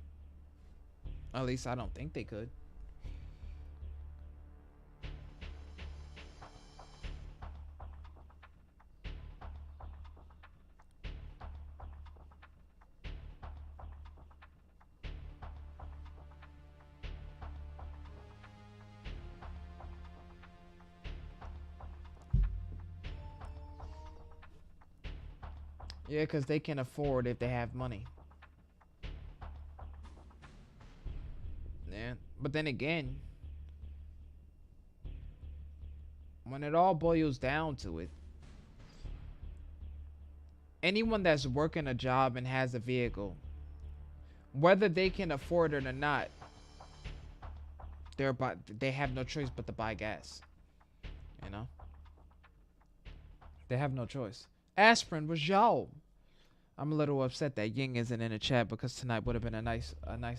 At least I don't think they could. Yeah, because they can afford if they have money. Yeah, but then again, when it all boils down to it, anyone that's working a job and has a vehicle, whether they can afford it or not, they have no choice but to buy gas. You know? They have no choice. Aspirin was y'all. I'm a little upset that Ying isn't in the chat, because tonight would have been a nice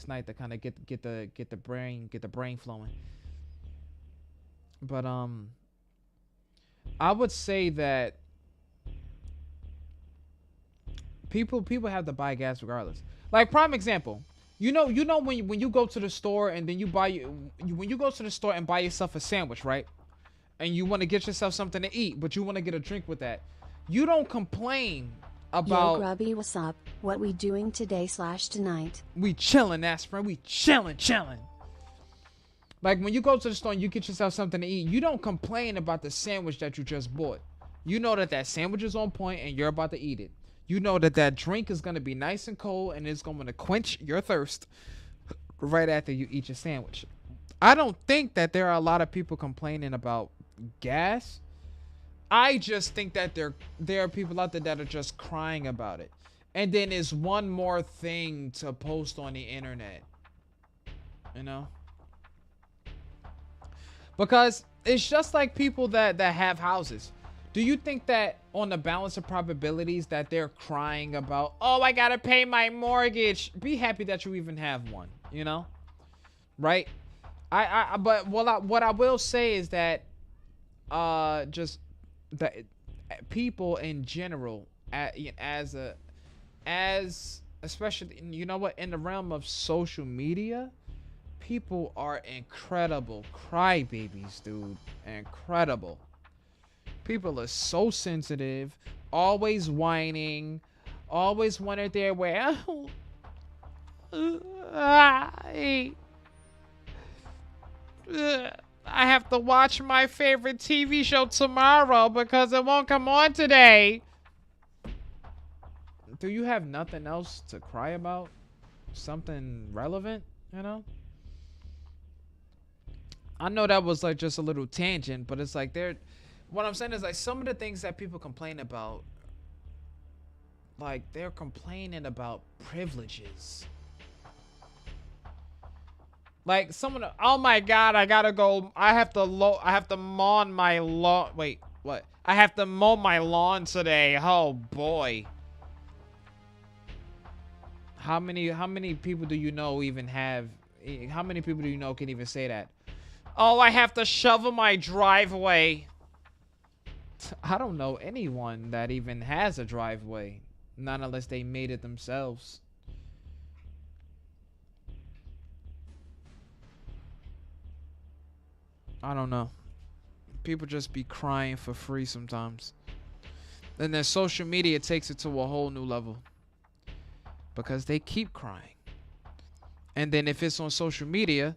night to kind of get the brain flowing. But I would say that people have to buy gas regardless. Like, prime example, you know when you go to the store and then when you go to the store and buy yourself a sandwich, right? And you want to get yourself something to eat, but you want to get a drink with that. You don't complain about, Yo, Grubby, what's up? What we doing today / tonight? We chilling, aspirin. We chilling. Like, when you go to the store and you get yourself something to eat, you don't complain about the sandwich that you just bought. You know that sandwich is on point and you're about to eat it. You know that drink is going to be nice and cold and it's going to quench your thirst right after you eat your sandwich. I don't think that there are a lot of people complaining about gas. I just think that there are people out there that are just crying about it. And then it's one more thing to post on the internet. You know? Because it's just like people that have houses. Do you think that on the balance of probabilities that they're crying about, oh, I gotta pay my mortgage? Be happy that you even have one, you know? Right? But what I will say is that just that people in general, as especially, you know what, in the realm of social media, people are incredible crybabies, dude. Incredible. People are so sensitive, always whining, always wanted their way. I have to watch my favorite TV show tomorrow because it won't come on today. Do you have nothing else to cry about? Something relevant, you know? I know that was like just a little tangent, but it's like what I'm saying is, like, some of the things that people complain about, like, they're complaining about privileges. Like, oh my God, I gotta go. I have to mow my lawn. Wait, what? I have to mow my lawn today. Oh boy. How many people do you know even have, how many people do you know can even say that? Oh, I have to shovel my driveway. I don't know anyone that even has a driveway, not unless they made it themselves. I don't know. People just be crying for free sometimes. And then social media takes it to a whole new level because they keep crying. And then if it's on social media,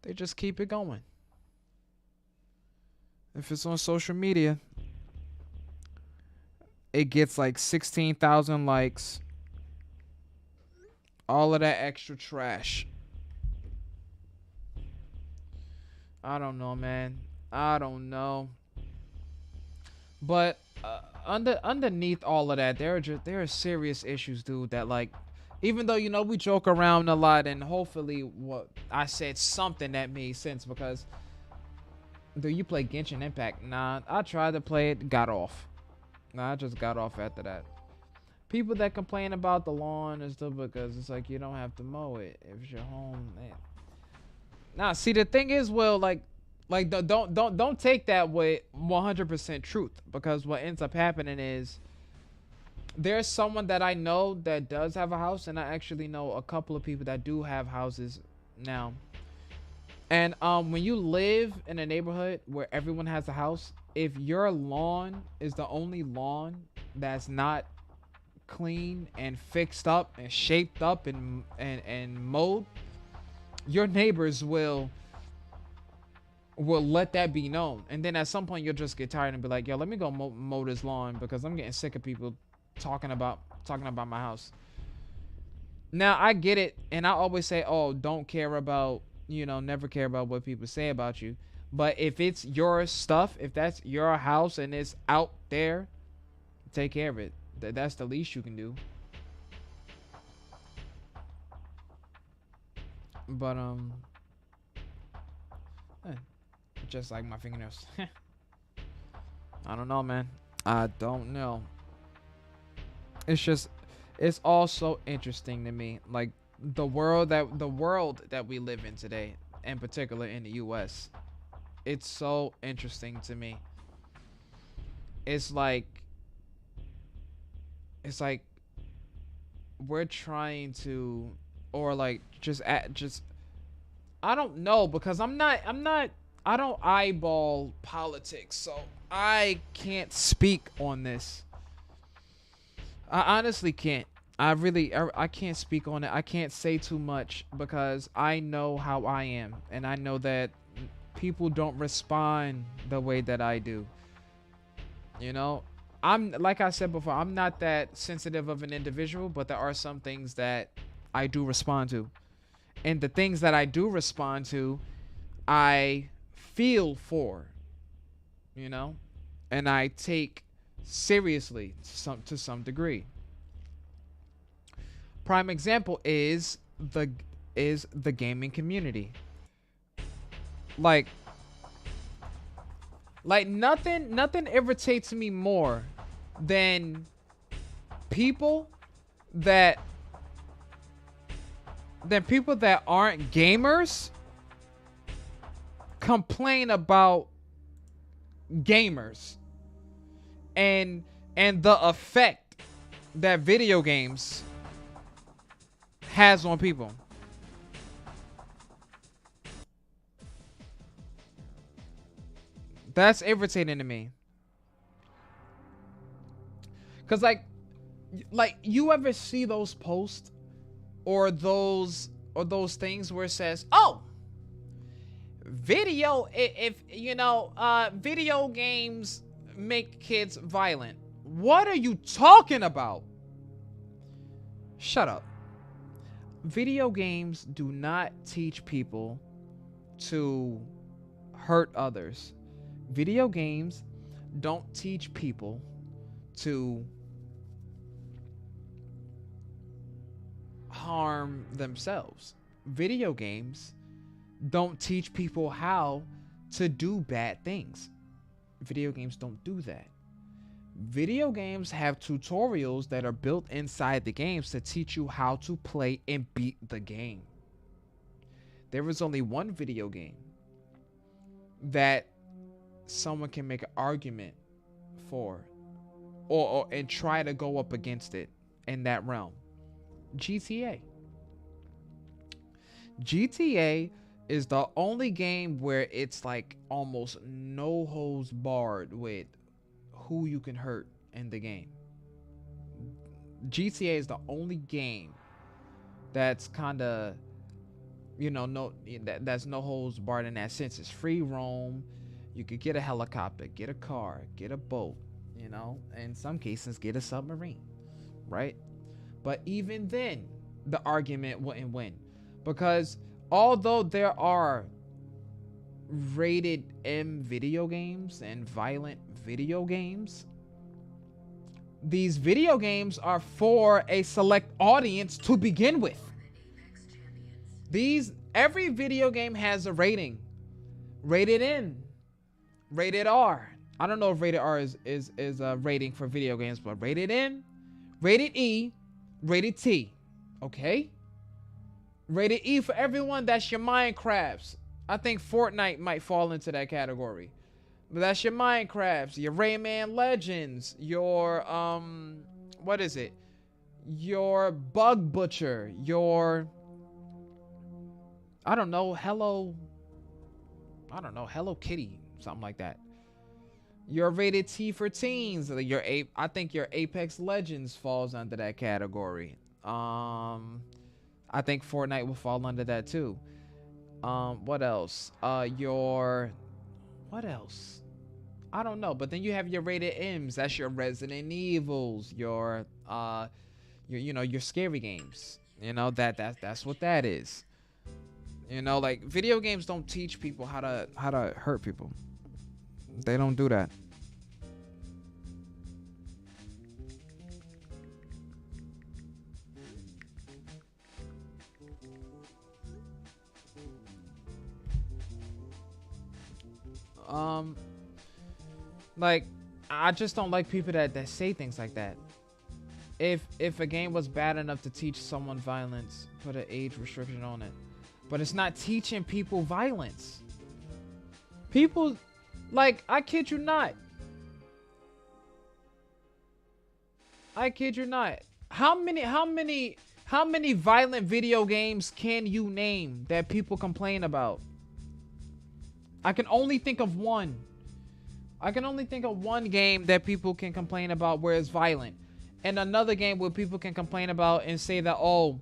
they just keep it going. If it's on social media, it gets like 16,000 likes. All of that extra trash. I don't know, man. I don't know. But underneath all of that, there are serious issues, dude. That like, even though we joke around a lot, and hopefully what I said something that made sense. Because do you play Genshin Impact? Nah, I tried to play it, got off. Nah, I just got off after that. People that complain about the lawn and stuff because it's like you don't have to mow it if it's your home, man. Nah, see the thing is, well, like don't take that with 100% truth, because what ends up happening is there's someone that I know that does have a house, and I actually know a couple of people that do have houses now. And when you live in a neighborhood where everyone has a house, if your lawn is the only lawn that's not clean and fixed up and shaped up and mowed, your neighbors will let that be known. And then at some point you'll just get tired and be like, yo, let me go mow this lawn, because I'm getting sick of people talking about my house. Now I get it, and I always say, oh, don't care about, never care about what people say about you. But if it's your stuff, if that's your house and it's out there, take care of it. That's the least you can do. But just like my fingernails. I don't know, man. I don't know. It's also interesting to me, like the world that we live in today, in particular in the US. It's so interesting to me. It's like we're trying to, or like just I don't know, because I don't eyeball politics, so I can't speak on this. I honestly can't. I can't speak on it. I can't say too much because I know how I am, and I know that people don't respond the way that I do. I'm, like I said before, I'm not that sensitive of an individual, but there are some things that I do respond to. And the things that I do respond to, I feel for, and I take seriously to some degree. Prime example is the gaming community. Like nothing irritates me more than people that aren't gamers complain about gamers and the effect that video games has on people. That's irritating to me. Cause like you ever see those posts or those things where it says, "Oh, video games make kids violent." What are you talking about? Shut up. Video games do not teach people to hurt others. Video games don't teach people to harm themselves. Video games don't teach people how to do bad things. Video games don't do that. Video games have tutorials that are built inside the games to teach you how to play and beat the game. There is only one video game that someone can make an argument before, or and try to go up against it in that realm? GTA. GTA is the only game where it's like almost no holds barred with who you can hurt in the game. GTA is the only game that's kind of, you know, that's no holds barred in that sense. It's free roam. You could get a helicopter, get a car, get a boat, you know, in some cases get a submarine, right? But even then, the argument wouldn't win, because although there are rated M video games and violent video games, these video games are for a select audience to begin with. Every video game has a rating. Rated M, rated R. I don't know if rated R is a rating for video games, but rated M, rated E, rated T. Okay? Rated E for everyone, that's your Minecrafts. I think Fortnite might fall into that category. But that's your Minecrafts, your Rayman Legends, your what is it? Your Bug Butcher, your Hello Kitty, something like that. Your rated T for teens. I think your Apex Legends falls under that category. I think Fortnite will fall under that too. What else? What else? I don't know. But then you have your rated M's. That's your Resident Evils, your scary games. You know, that's what that is. You know, like, video games don't teach people how to hurt people. They don't do that. Like, I just don't like people that say things like that. If a game was bad enough to teach someone violence, put an age restriction on it. But it's not teaching people violence. People, like, I kid you not. I kid you not. How many violent video games can you name that people complain about? I can only think of one. I can only think of one game that people can complain about where it's violent, and another game where people can complain about and say that, oh,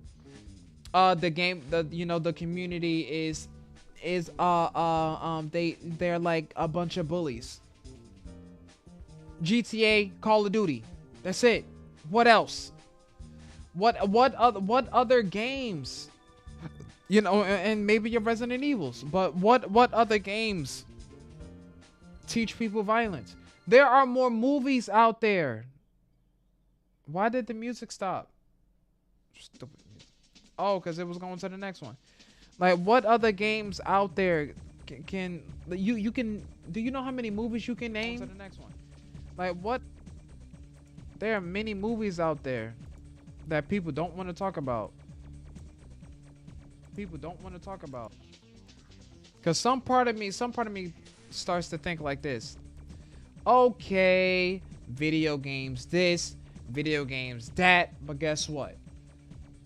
the community they're like a bunch of bullies. GTA, Call of Duty. That's it. What else? What other games? You know, and maybe your Resident Evils, but what other games teach people violence? There are more movies out there. Why did the music stop? Stupid music. Oh, because it was going to the next one. Like, what other games out there can you can? Do you know how many movies you can name? To the next one. Like, what? There are many movies out there that people don't want to talk about. People don't want to talk about. Because some part of me starts to think like this. Okay, video games this, video games that, but guess what?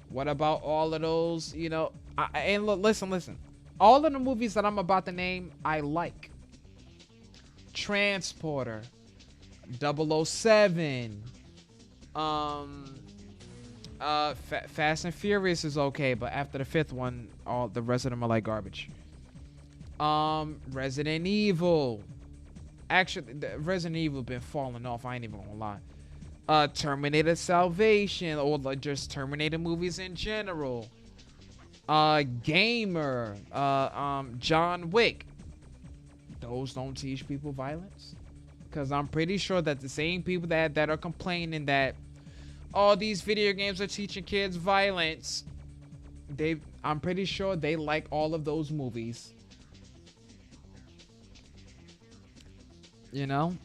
What about all of those, you know? And look, listen. All of the movies that I'm about to name, I like. Transporter, 007, Fast and Furious is okay, but after the fifth one, all the rest of them are like garbage. Resident Evil. Actually, Resident Evil been falling off. I ain't even gonna lie. Terminator Salvation, or like just Terminator movies in general. Gamer. John Wick. Those don't teach people violence, because I'm pretty sure that the same people that are complaining that all these video games are teaching kids violence, I'm pretty sure they like all of those movies. You know?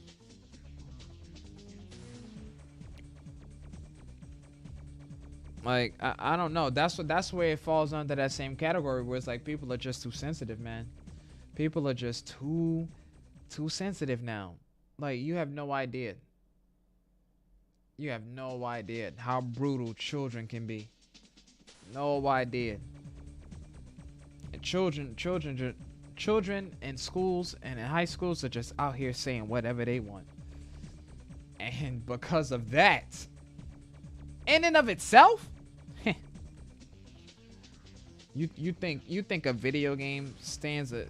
Like, I don't know. That's where it falls under that same category, where it's like people are just too sensitive, man. People are just too sensitive now. Like, you have no idea. You have no idea how brutal children can be. No idea. And children in schools and in high schools are just out here saying whatever they want. And because of that, in and of itself, you think a video game stands a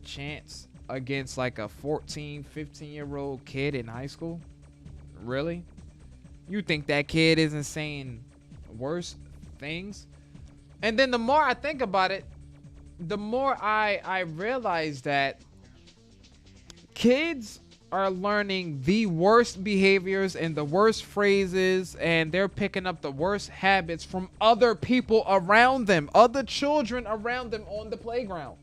chance against like a 14, 15-year-old kid in high school? Really? You think that kid isn't saying worse things? And then the more I think about it, the more I realize that kids are learning the worst behaviors and the worst phrases, and they're picking up the worst habits from other people around them, other children around them on the playground.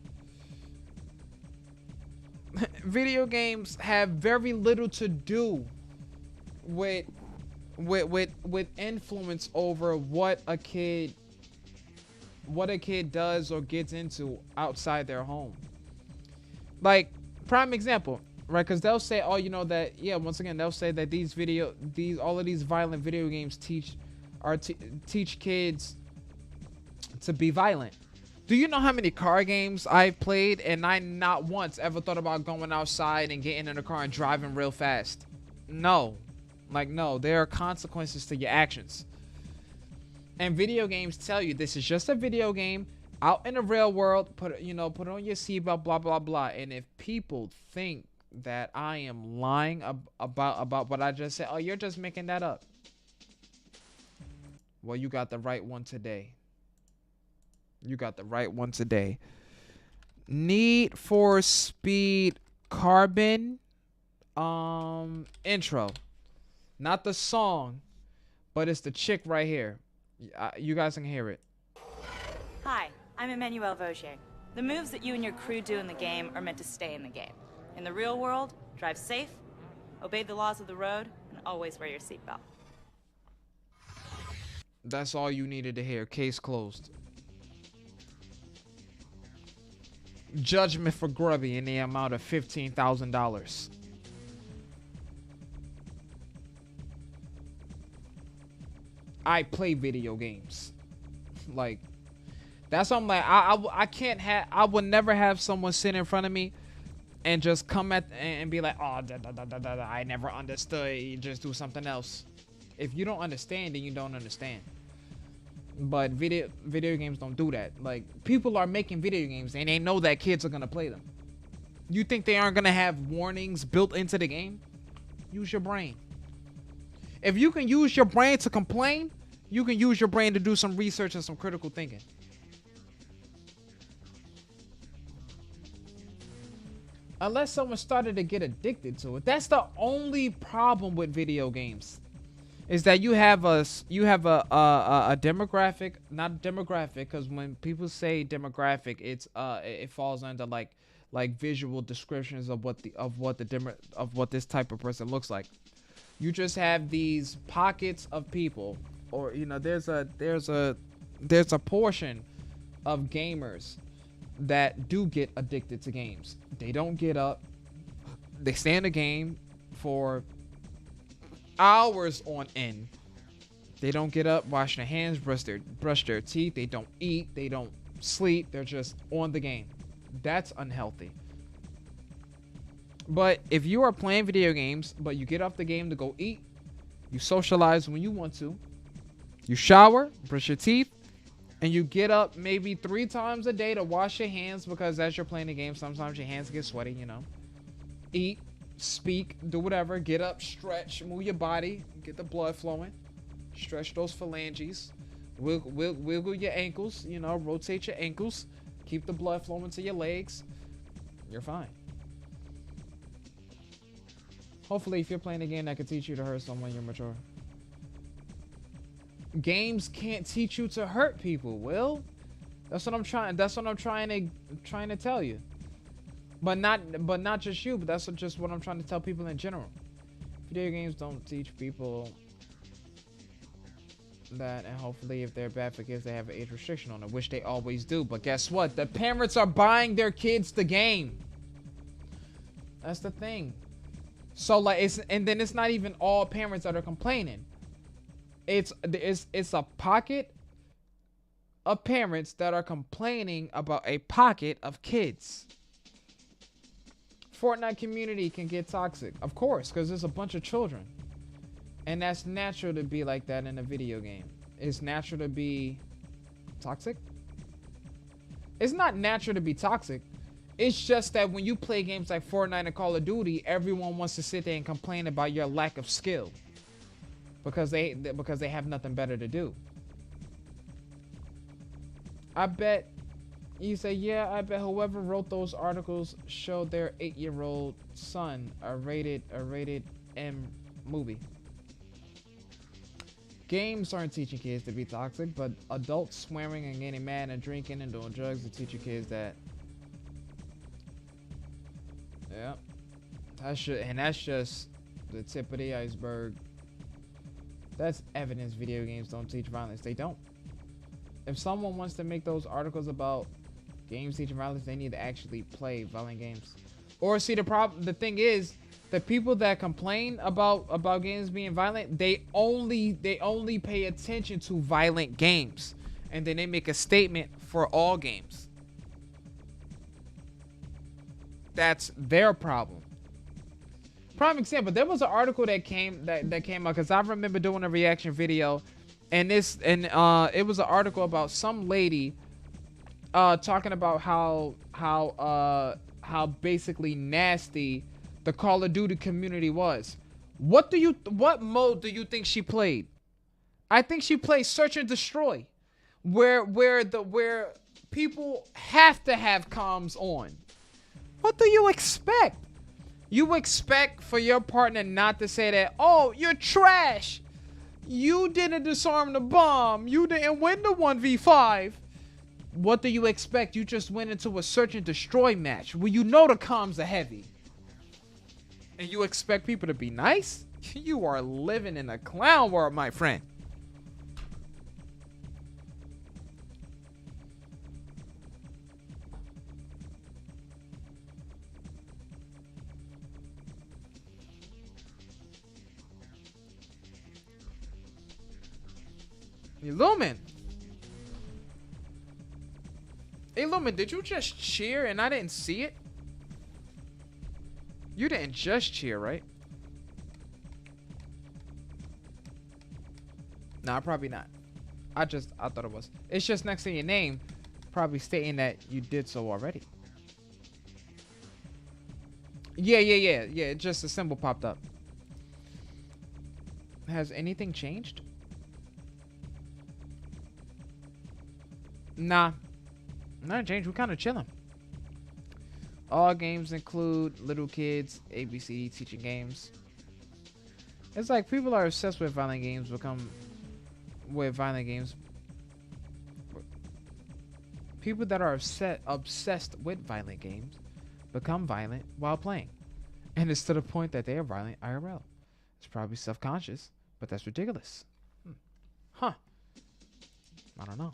Video games have very little to do with influence over what a kid does or gets into outside their home. Like, prime example, right? Because they'll say, oh, you know that, yeah, once again, they'll say that all of these violent video games teach kids to be violent. Do you know how many car games I've played and I not once ever thought about going outside and getting in a car and driving real fast? No. Like, no, there are consequences to your actions. And video games tell you this is just a video game out in the real world. Put on your seatbelt, blah, blah, blah. And if people think that I am lying about what I just said, oh, you're just making that up. Well, you got the right one today. You got the right one today. Need for Speed Carbon intro. Not the song, but it's the chick right here. You guys can hear it. Hi, I'm Emmanuel Vaugier. The moves that you and your crew do in the game are meant to stay in the game. In the real world, drive safe, obey the laws of the road, and always wear your seatbelt. That's all you needed to hear. Case closed. Judgment for Grubby in the amount of $15,000. I play video games. Like, that's what I'm like. I can't have. I would never have someone sit in front of me and just come at and be like, oh, I never understood. You just do something else. If you don't understand, then you don't understand. But video games don't do that. Like, people are making video games and they know that kids are gonna play them. You think they aren't gonna have warnings built into the game? Use your brain. If you can use your brain to complain, you can use your brain to do some research and some critical thinking. Unless someone started to get addicted to it. That's the only problem with video games. Is that you have a demographic, not a demographic, because when people say demographic, it falls under like visual descriptions of what this type of person looks like. You just have these pockets of people, or there's a portion of gamers that do get addicted to games. They don't get up. They stay in the game for hours on end. They don't get up, wash their hands, brush their teeth. They don't eat. They don't sleep. They're just on the game. That's unhealthy. But if you are playing video games, but you get off the game to go eat, you socialize when you want to, you shower, brush your teeth, and you get up maybe 3 times a day to wash your hands, because as you're playing the game, sometimes your hands get sweaty, Eat, speak, do whatever, get up, stretch, move your body, get the blood flowing, stretch those phalanges, wiggle your ankles, rotate your ankles, keep the blood flowing to your legs. You're fine. Hopefully, if you're playing a game that can teach you to hurt someone, you're mature. Games can't teach you to hurt people, Will. That's what I'm trying to tell you. But not just you, but that's just what I'm trying to tell people in general. Video games don't teach people that, and hopefully if they're bad for kids, they have an age restriction on it, which they always do. But guess what? The parents are buying their kids the game. That's the thing. So and then it's not even all parents that are complaining. It's a pocket of parents that are complaining about a pocket of kids. Fortnite community can get toxic, of course, because there's a bunch of children, and that's natural to be like that in a video game. It's natural to be toxic. It's not natural to be toxic. It's just that when you play games like Fortnite and Call of Duty, everyone wants to sit there and complain about your lack of skill because they have nothing better to do. I bet you say, yeah, I bet whoever wrote those articles showed their 8-year-old son a rated M movie. Games aren't teaching kids to be toxic, but adults swearing and getting mad and drinking and doing drugs to teach your kids that. Yeah, that's just the tip of the iceberg. That's evidence video games don't teach violence. They don't. If someone wants to make those articles about games teaching violence, they need to actually play violent games. Or see, the thing is, the people that complain about games being violent, they only pay attention to violent games, and then they make a statement for all games. That's their problem. Prime example, there was an article that came out because I remember doing a reaction video, and it was an article about some lady talking about how basically nasty the Call of Duty community was. What mode do you think she played? I think she played Search and Destroy, where people have to have comms on. What do you expect? You expect for your partner not to say that, oh, you're trash. You didn't disarm the bomb. You didn't win the 1v5. What do you expect? You just went into a search and destroy match where you know the comms are heavy. And you expect people to be nice? You are living in a clown world, my friend. Illumin. Illumin, did you just cheer and I didn't see it? You didn't just cheer, right? Nah, probably not. I thought it was. It's just next to your name, probably stating that you did so already. Yeah. Just a symbol popped up. Has anything changed? Nah. Nothing changed. We're kind of chilling. All games include little kids, ABC teaching games. It's like people are obsessed with violent games People that are obsessed with violent games become violent while playing. And it's to the point that they are violent IRL. It's probably self-conscious, but that's ridiculous. Huh. I don't know.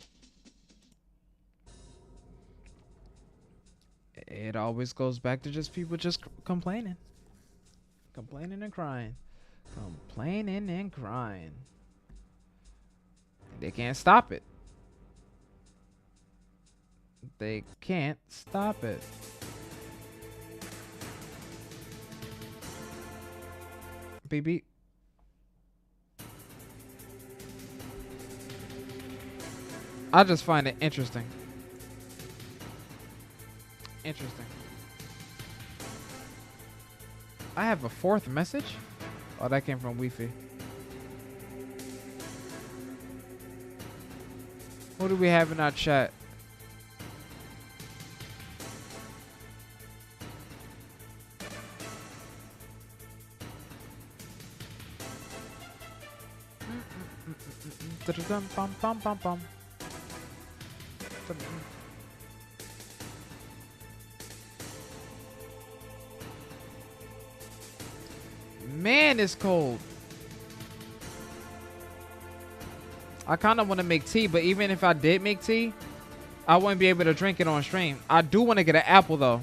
It always goes back to just people just complaining. Complaining and crying. Complaining and crying. They can't stop it. They can't stop it. Baby. I just find it interesting. Interesting. I have a fourth message? Oh, that came from Wi-Fi. Who do we have in our chat? Man, it's cold. I kind of want to make tea, but even if I did make tea, I wouldn't be able to drink it on stream. I do want to get an apple, though.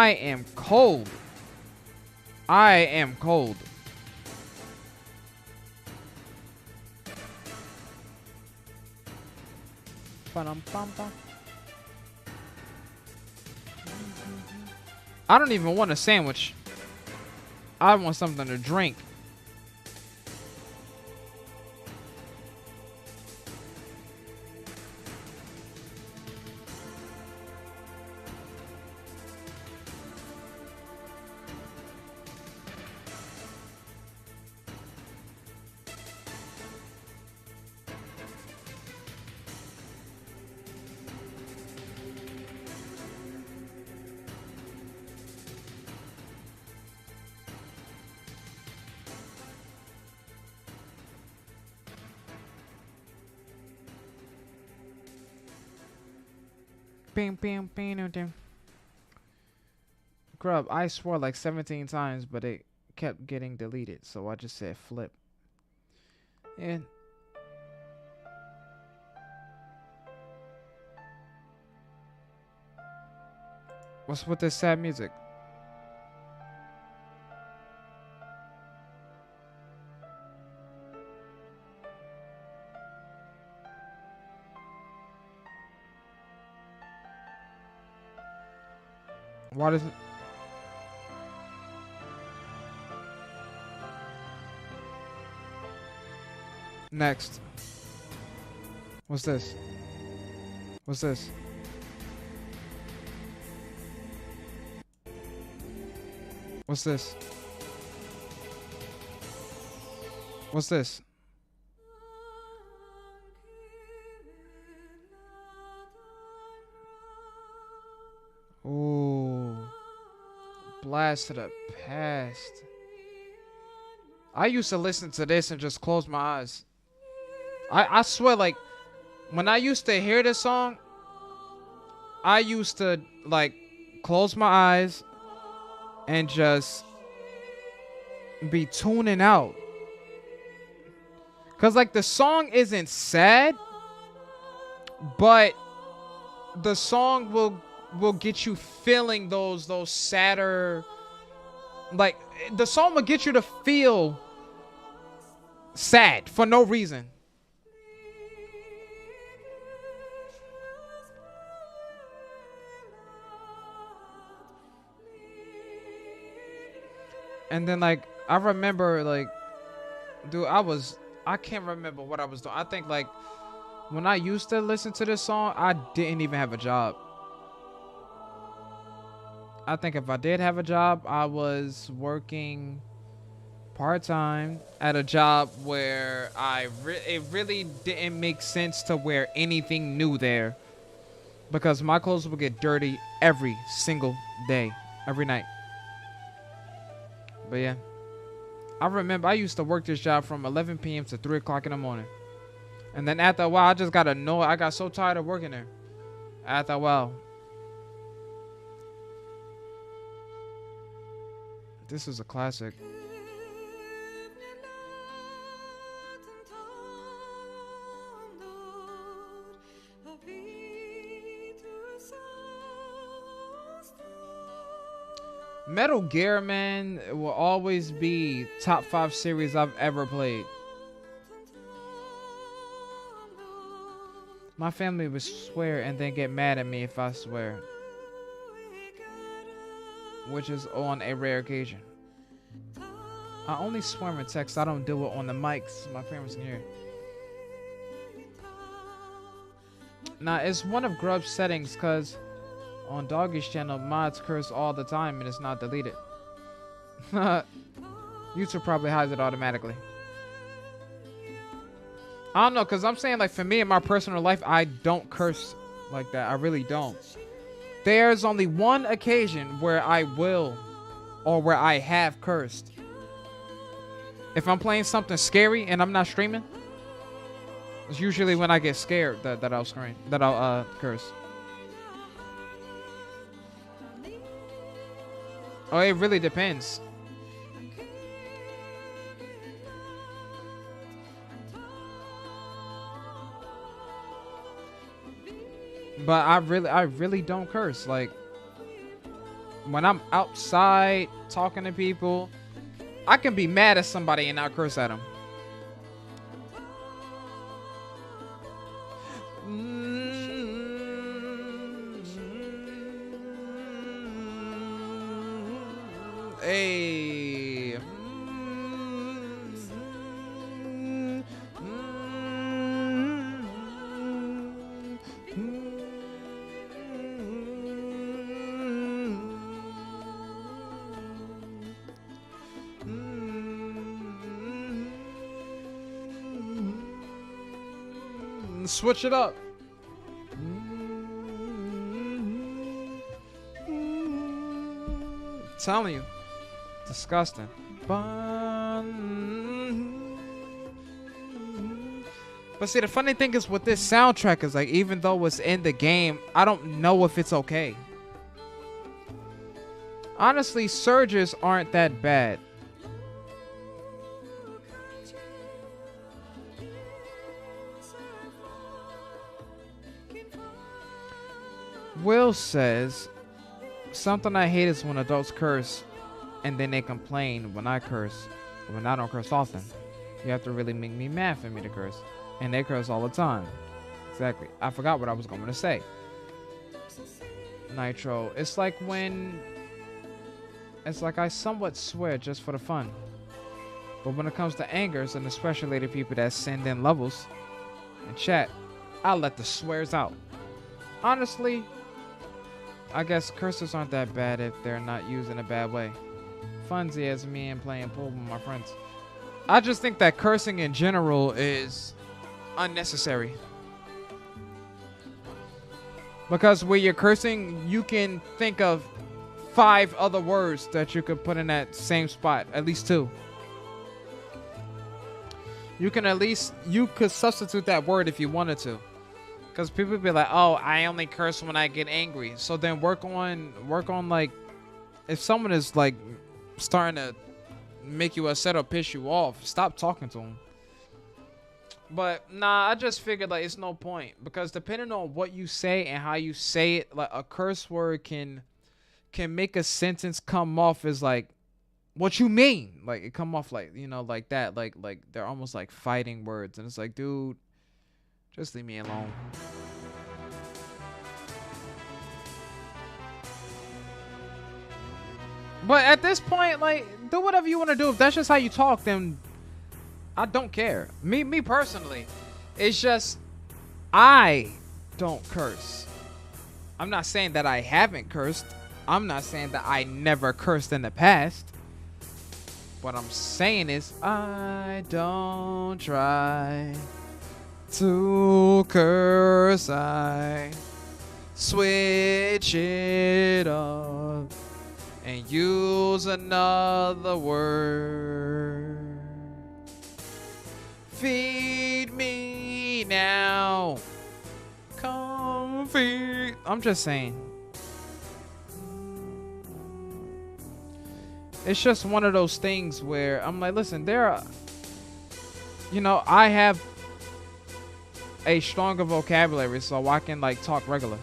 I am cold. I am cold. Ba-dum-bum-bum. I don't even want a sandwich. I want something to drink. Bam, bam, bam, bam. Grub, I swore like 17 times, but it kept getting deleted, so I just said flip. And what's with this sad music? Why does it? Next. What's this? What's this? What's this? What's this? Ooh. Blast to the past. I used to listen to this and just close my eyes. I swear, like, when I used to hear this song, I used to, like, close my eyes and just be tuning out. Because, like, the song isn't sad, but the song will get you feeling those sadder, like, the song will get you to feel sad for no reason. And then, like, I remember, like, dude, I can't remember what I was doing. I think, like, when I used to listen to this song, I didn't even have a job. I think if I did have a job, I was working part-time at a job where it really didn't make sense to wear anything new there, because my clothes would get dirty every single day, every night. But yeah, I remember I used to work this job from 11 p.m. to 3 o'clock in the morning. And then after a while, I just got annoyed. I got so tired of working there. After a while. This is a classic. Metal Gear, man, will always be top 5 series I've ever played. My family would swear and then get mad at me if I swear, which is on a rare occasion. I only swear in text. I don't do it on the mics. My parents can hear it. Now, it's one of Grub's settings, because on Doggy's channel, mods curse all the time and it's not deleted. YouTube probably hides it automatically. I don't know, because I'm saying, like, for me in my personal life, I don't curse like that. I really don't. There's only one occasion where I will, or where I have cursed. If I'm playing something scary and I'm not streaming, it's usually when I get scared that I'll scream, that I'll curse. Oh, it really depends. But I really don't curse. Like, when I'm outside talking to people, I can be mad at somebody and not curse at them. Hey. Switch it up. Telling you, disgusting. But see, the funny thing is with this soundtrack is like, even though it's in the game, I don't know if it's okay. Honestly, surges aren't that bad. Will says, something I hate is when adults curse and then they complain when I curse. When I don't curse often. You have to really make me mad for me to curse. And they curse all the time. Exactly. I forgot what I was going to say. Nitro. It's like when... It's like I somewhat swear just for the fun. But when it comes to angers, and especially the people that send in levels and chat, I'll let the swears out. Honestly, I guess curses aren't that bad if they're not used in a bad way. Funsy as me and playing pool with my friends. I just think that cursing in general is unnecessary. Because when you're cursing, you can think of 5 other words that you could put in that same spot. At least 2. You could substitute that word if you wanted to. Because people be like, oh, I only curse when I get angry. So then work on like, if someone is like starting to make you upset or piss you off, stop talking to them. But nah, I just figured like it's no point. Because depending on what you say and how you say it, like a curse word can make a sentence come off as like, what you mean? Like it come off like, you know, like that. Like they're almost like fighting words. And it's like, dude, just leave me alone. But at this point, like, do whatever you want to do. If that's just how you talk, then I don't care. Me personally, it's just I don't curse. I'm not saying that I haven't cursed. I'm not saying that I never cursed in the past. What I'm saying is I don't try to curse. I switch it up and use another word. Feed me now. Come feed. I'm just saying. It's just one of those things where I'm like, listen, you know, I have a stronger vocabulary, so I can like talk regular.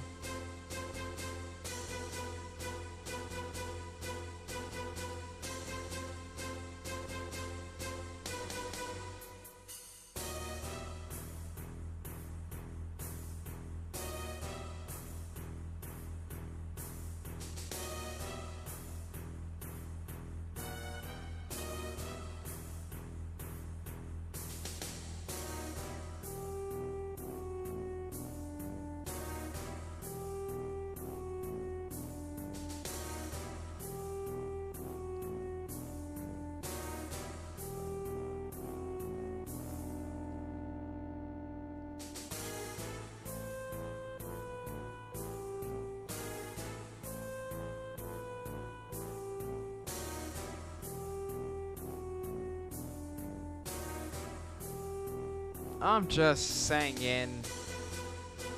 I'm just saying,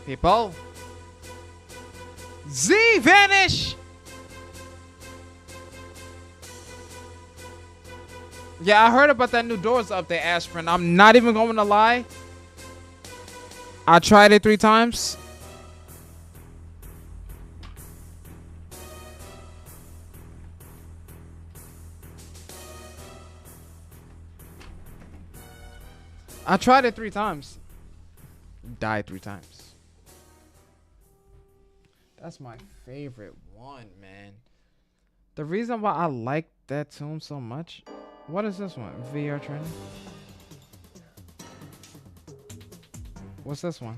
people. Z vanish. Yeah, I heard about that new doors update, Aspirin. I'm not even going to lie. I tried it 3 times. I tried it 3 times. Died 3 times. That's my favorite one, man. The reason why I like that tomb so much. What is this one? VR training? What's this one?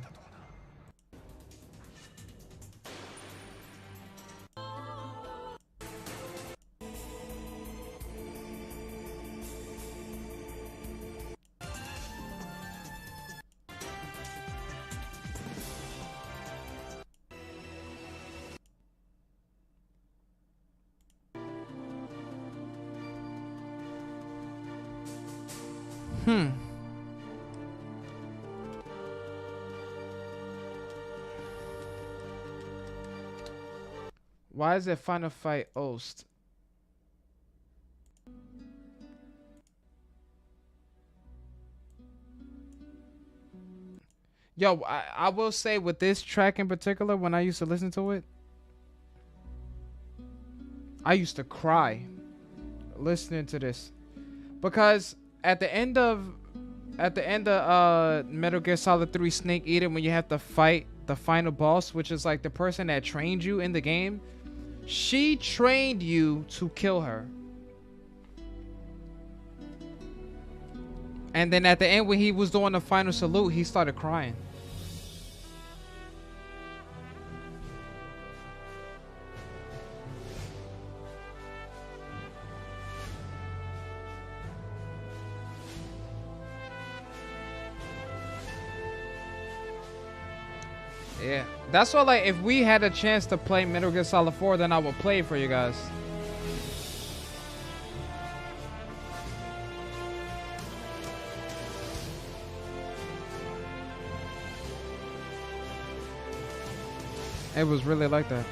Why is it Final Fight Ost? Yo, I will say with this track in particular, when I used to listen to it, I used to cry listening to this. Because at the end of Metal Gear Solid 3 Snake Eater, when you have to fight the final boss, which is like the person that trained you in the game, she trained you to kill her. And then at the end, when he was doing the final salute, he started crying. Yeah, that's why, like, if we had a chance to play Metal Gear Solid 4, then I would play it for you guys. It was really like that.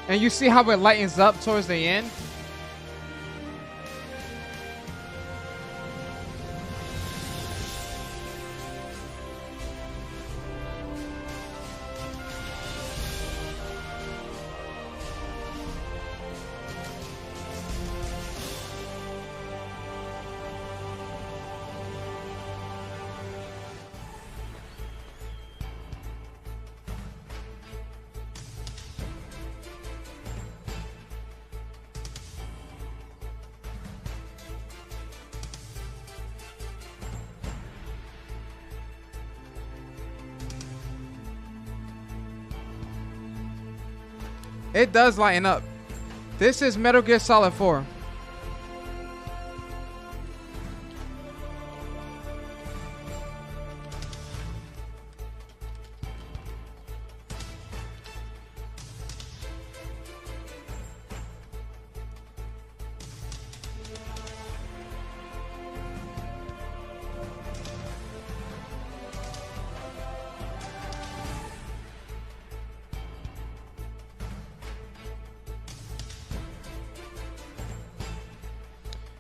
And you see how it lightens up towards the end? It does lighten up. This is Metal Gear Solid 4.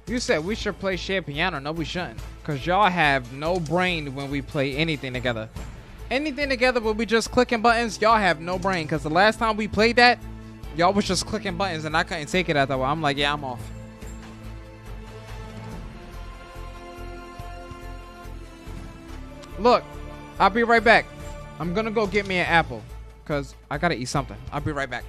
You said we should play shared piano. No, we shouldn't. Because y'all have no brain when we play anything together. Anything together where we just clicking buttons, y'all have no brain. Because the last time we played that, y'all was just clicking buttons and I couldn't take it after a while. I'm like, yeah, I'm off. Look, I'll be right back. I'm going to go get me an apple. Because I got to eat something. I'll be right back.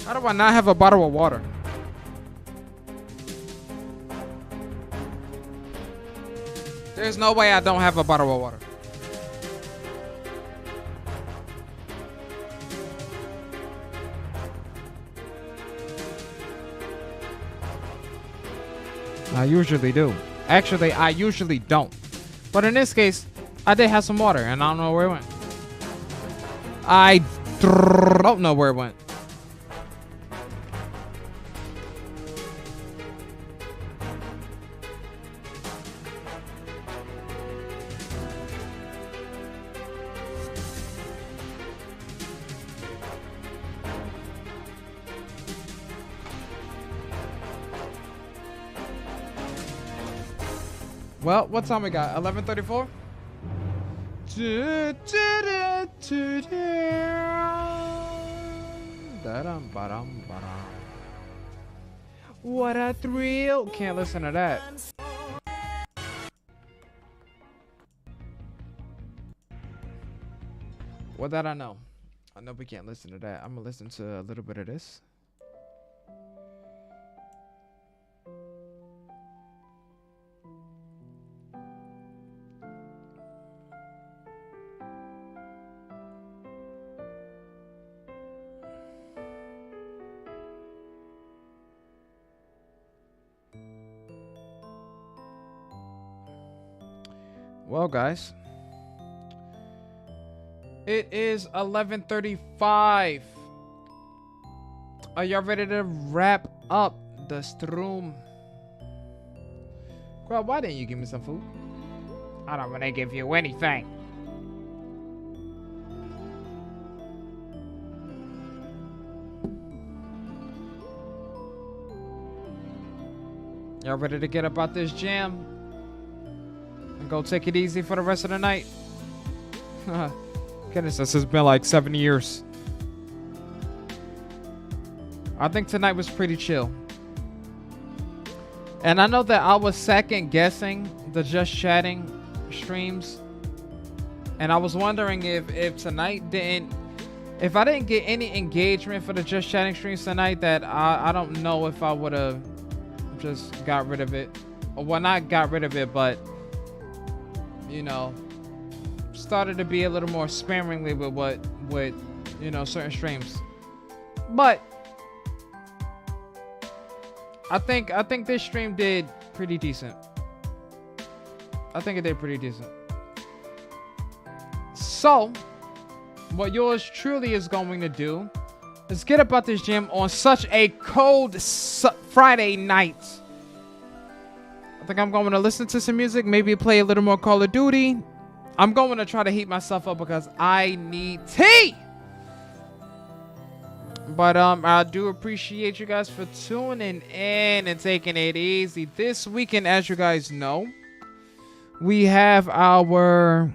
How do I not have a bottle of water? There's no way I don't have a bottle of water. I usually do. Actually, I usually don't. But in this case, I did have some water, and I don't know where it went. I don't know where it went. Well, what time we got? 11:34? What a thrill. Can't listen to that. What did I know? I know we can't listen to that. I'm gonna listen to a little bit of this. Well, guys, it is 11:35. Are y'all ready to wrap up the stream? Girl, why didn't you give me some food? I don't want to give you anything. Y'all ready to get up out this jam? And go take it easy for the rest of the night. Goodness, this has been like 7 years. I think tonight was pretty chill. And I know that I was second guessing the Just Chatting streams. And I was wondering if tonight didn't... If I didn't get any engagement for the Just Chatting streams tonight, that I don't know if I would have just got rid of it. Or, well, not got rid of it, but... you know, started to be a little more sparingly with you know, certain streams. But I think this stream did pretty decent. I think it did pretty decent. So what yours truly is going to do is get up out this gym on such a cold Friday night. I think I'm going to listen to some music, maybe play a little more Call of Duty. I'm going to try to heat myself up because I need tea. But I do appreciate you guys for tuning in and taking it easy. This weekend, as you guys know, we have our...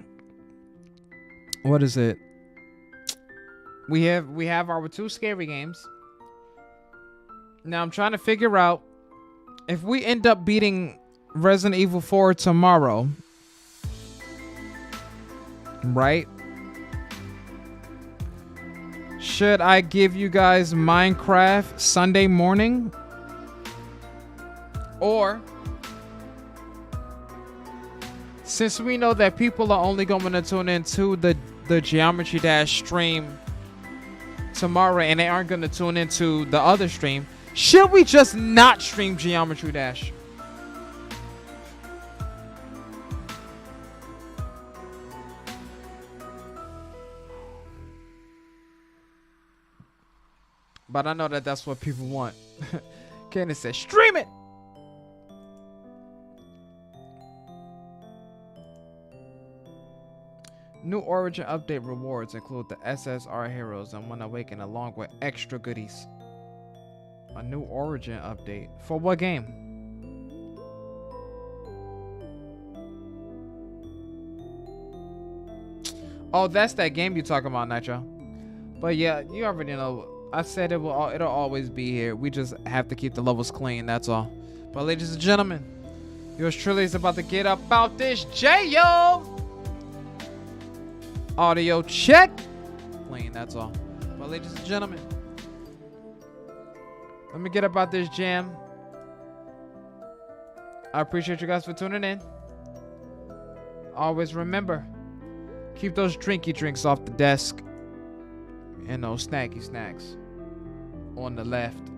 what is it? We have our 2 scary games. Now I'm trying to figure out if we end up beating Resident Evil 4 tomorrow, right? Should I give you guys Minecraft Sunday morning? Or, since we know that people are only going to tune into the Geometry Dash stream tomorrow and they aren't going to tune into the other stream, should we just not stream Geometry Dash? But I know that that's what people want. Candace says, stream it! New Origin update rewards include the SSR heroes and One Awaken along with extra goodies. A new Origin update. For what game? Oh, that's that game you're talking about, Nitro. But yeah, you already know. I said it'll always be here. We just have to keep the levels clean, that's all. But ladies and gentlemen, yours truly is about to get up out this jail. Audio check. Clean, that's all. But ladies and gentlemen, Let me get about this jam. I appreciate you guys for tuning in. Always remember, keep those drinky drinks off the desk and those snacky snacks on the left.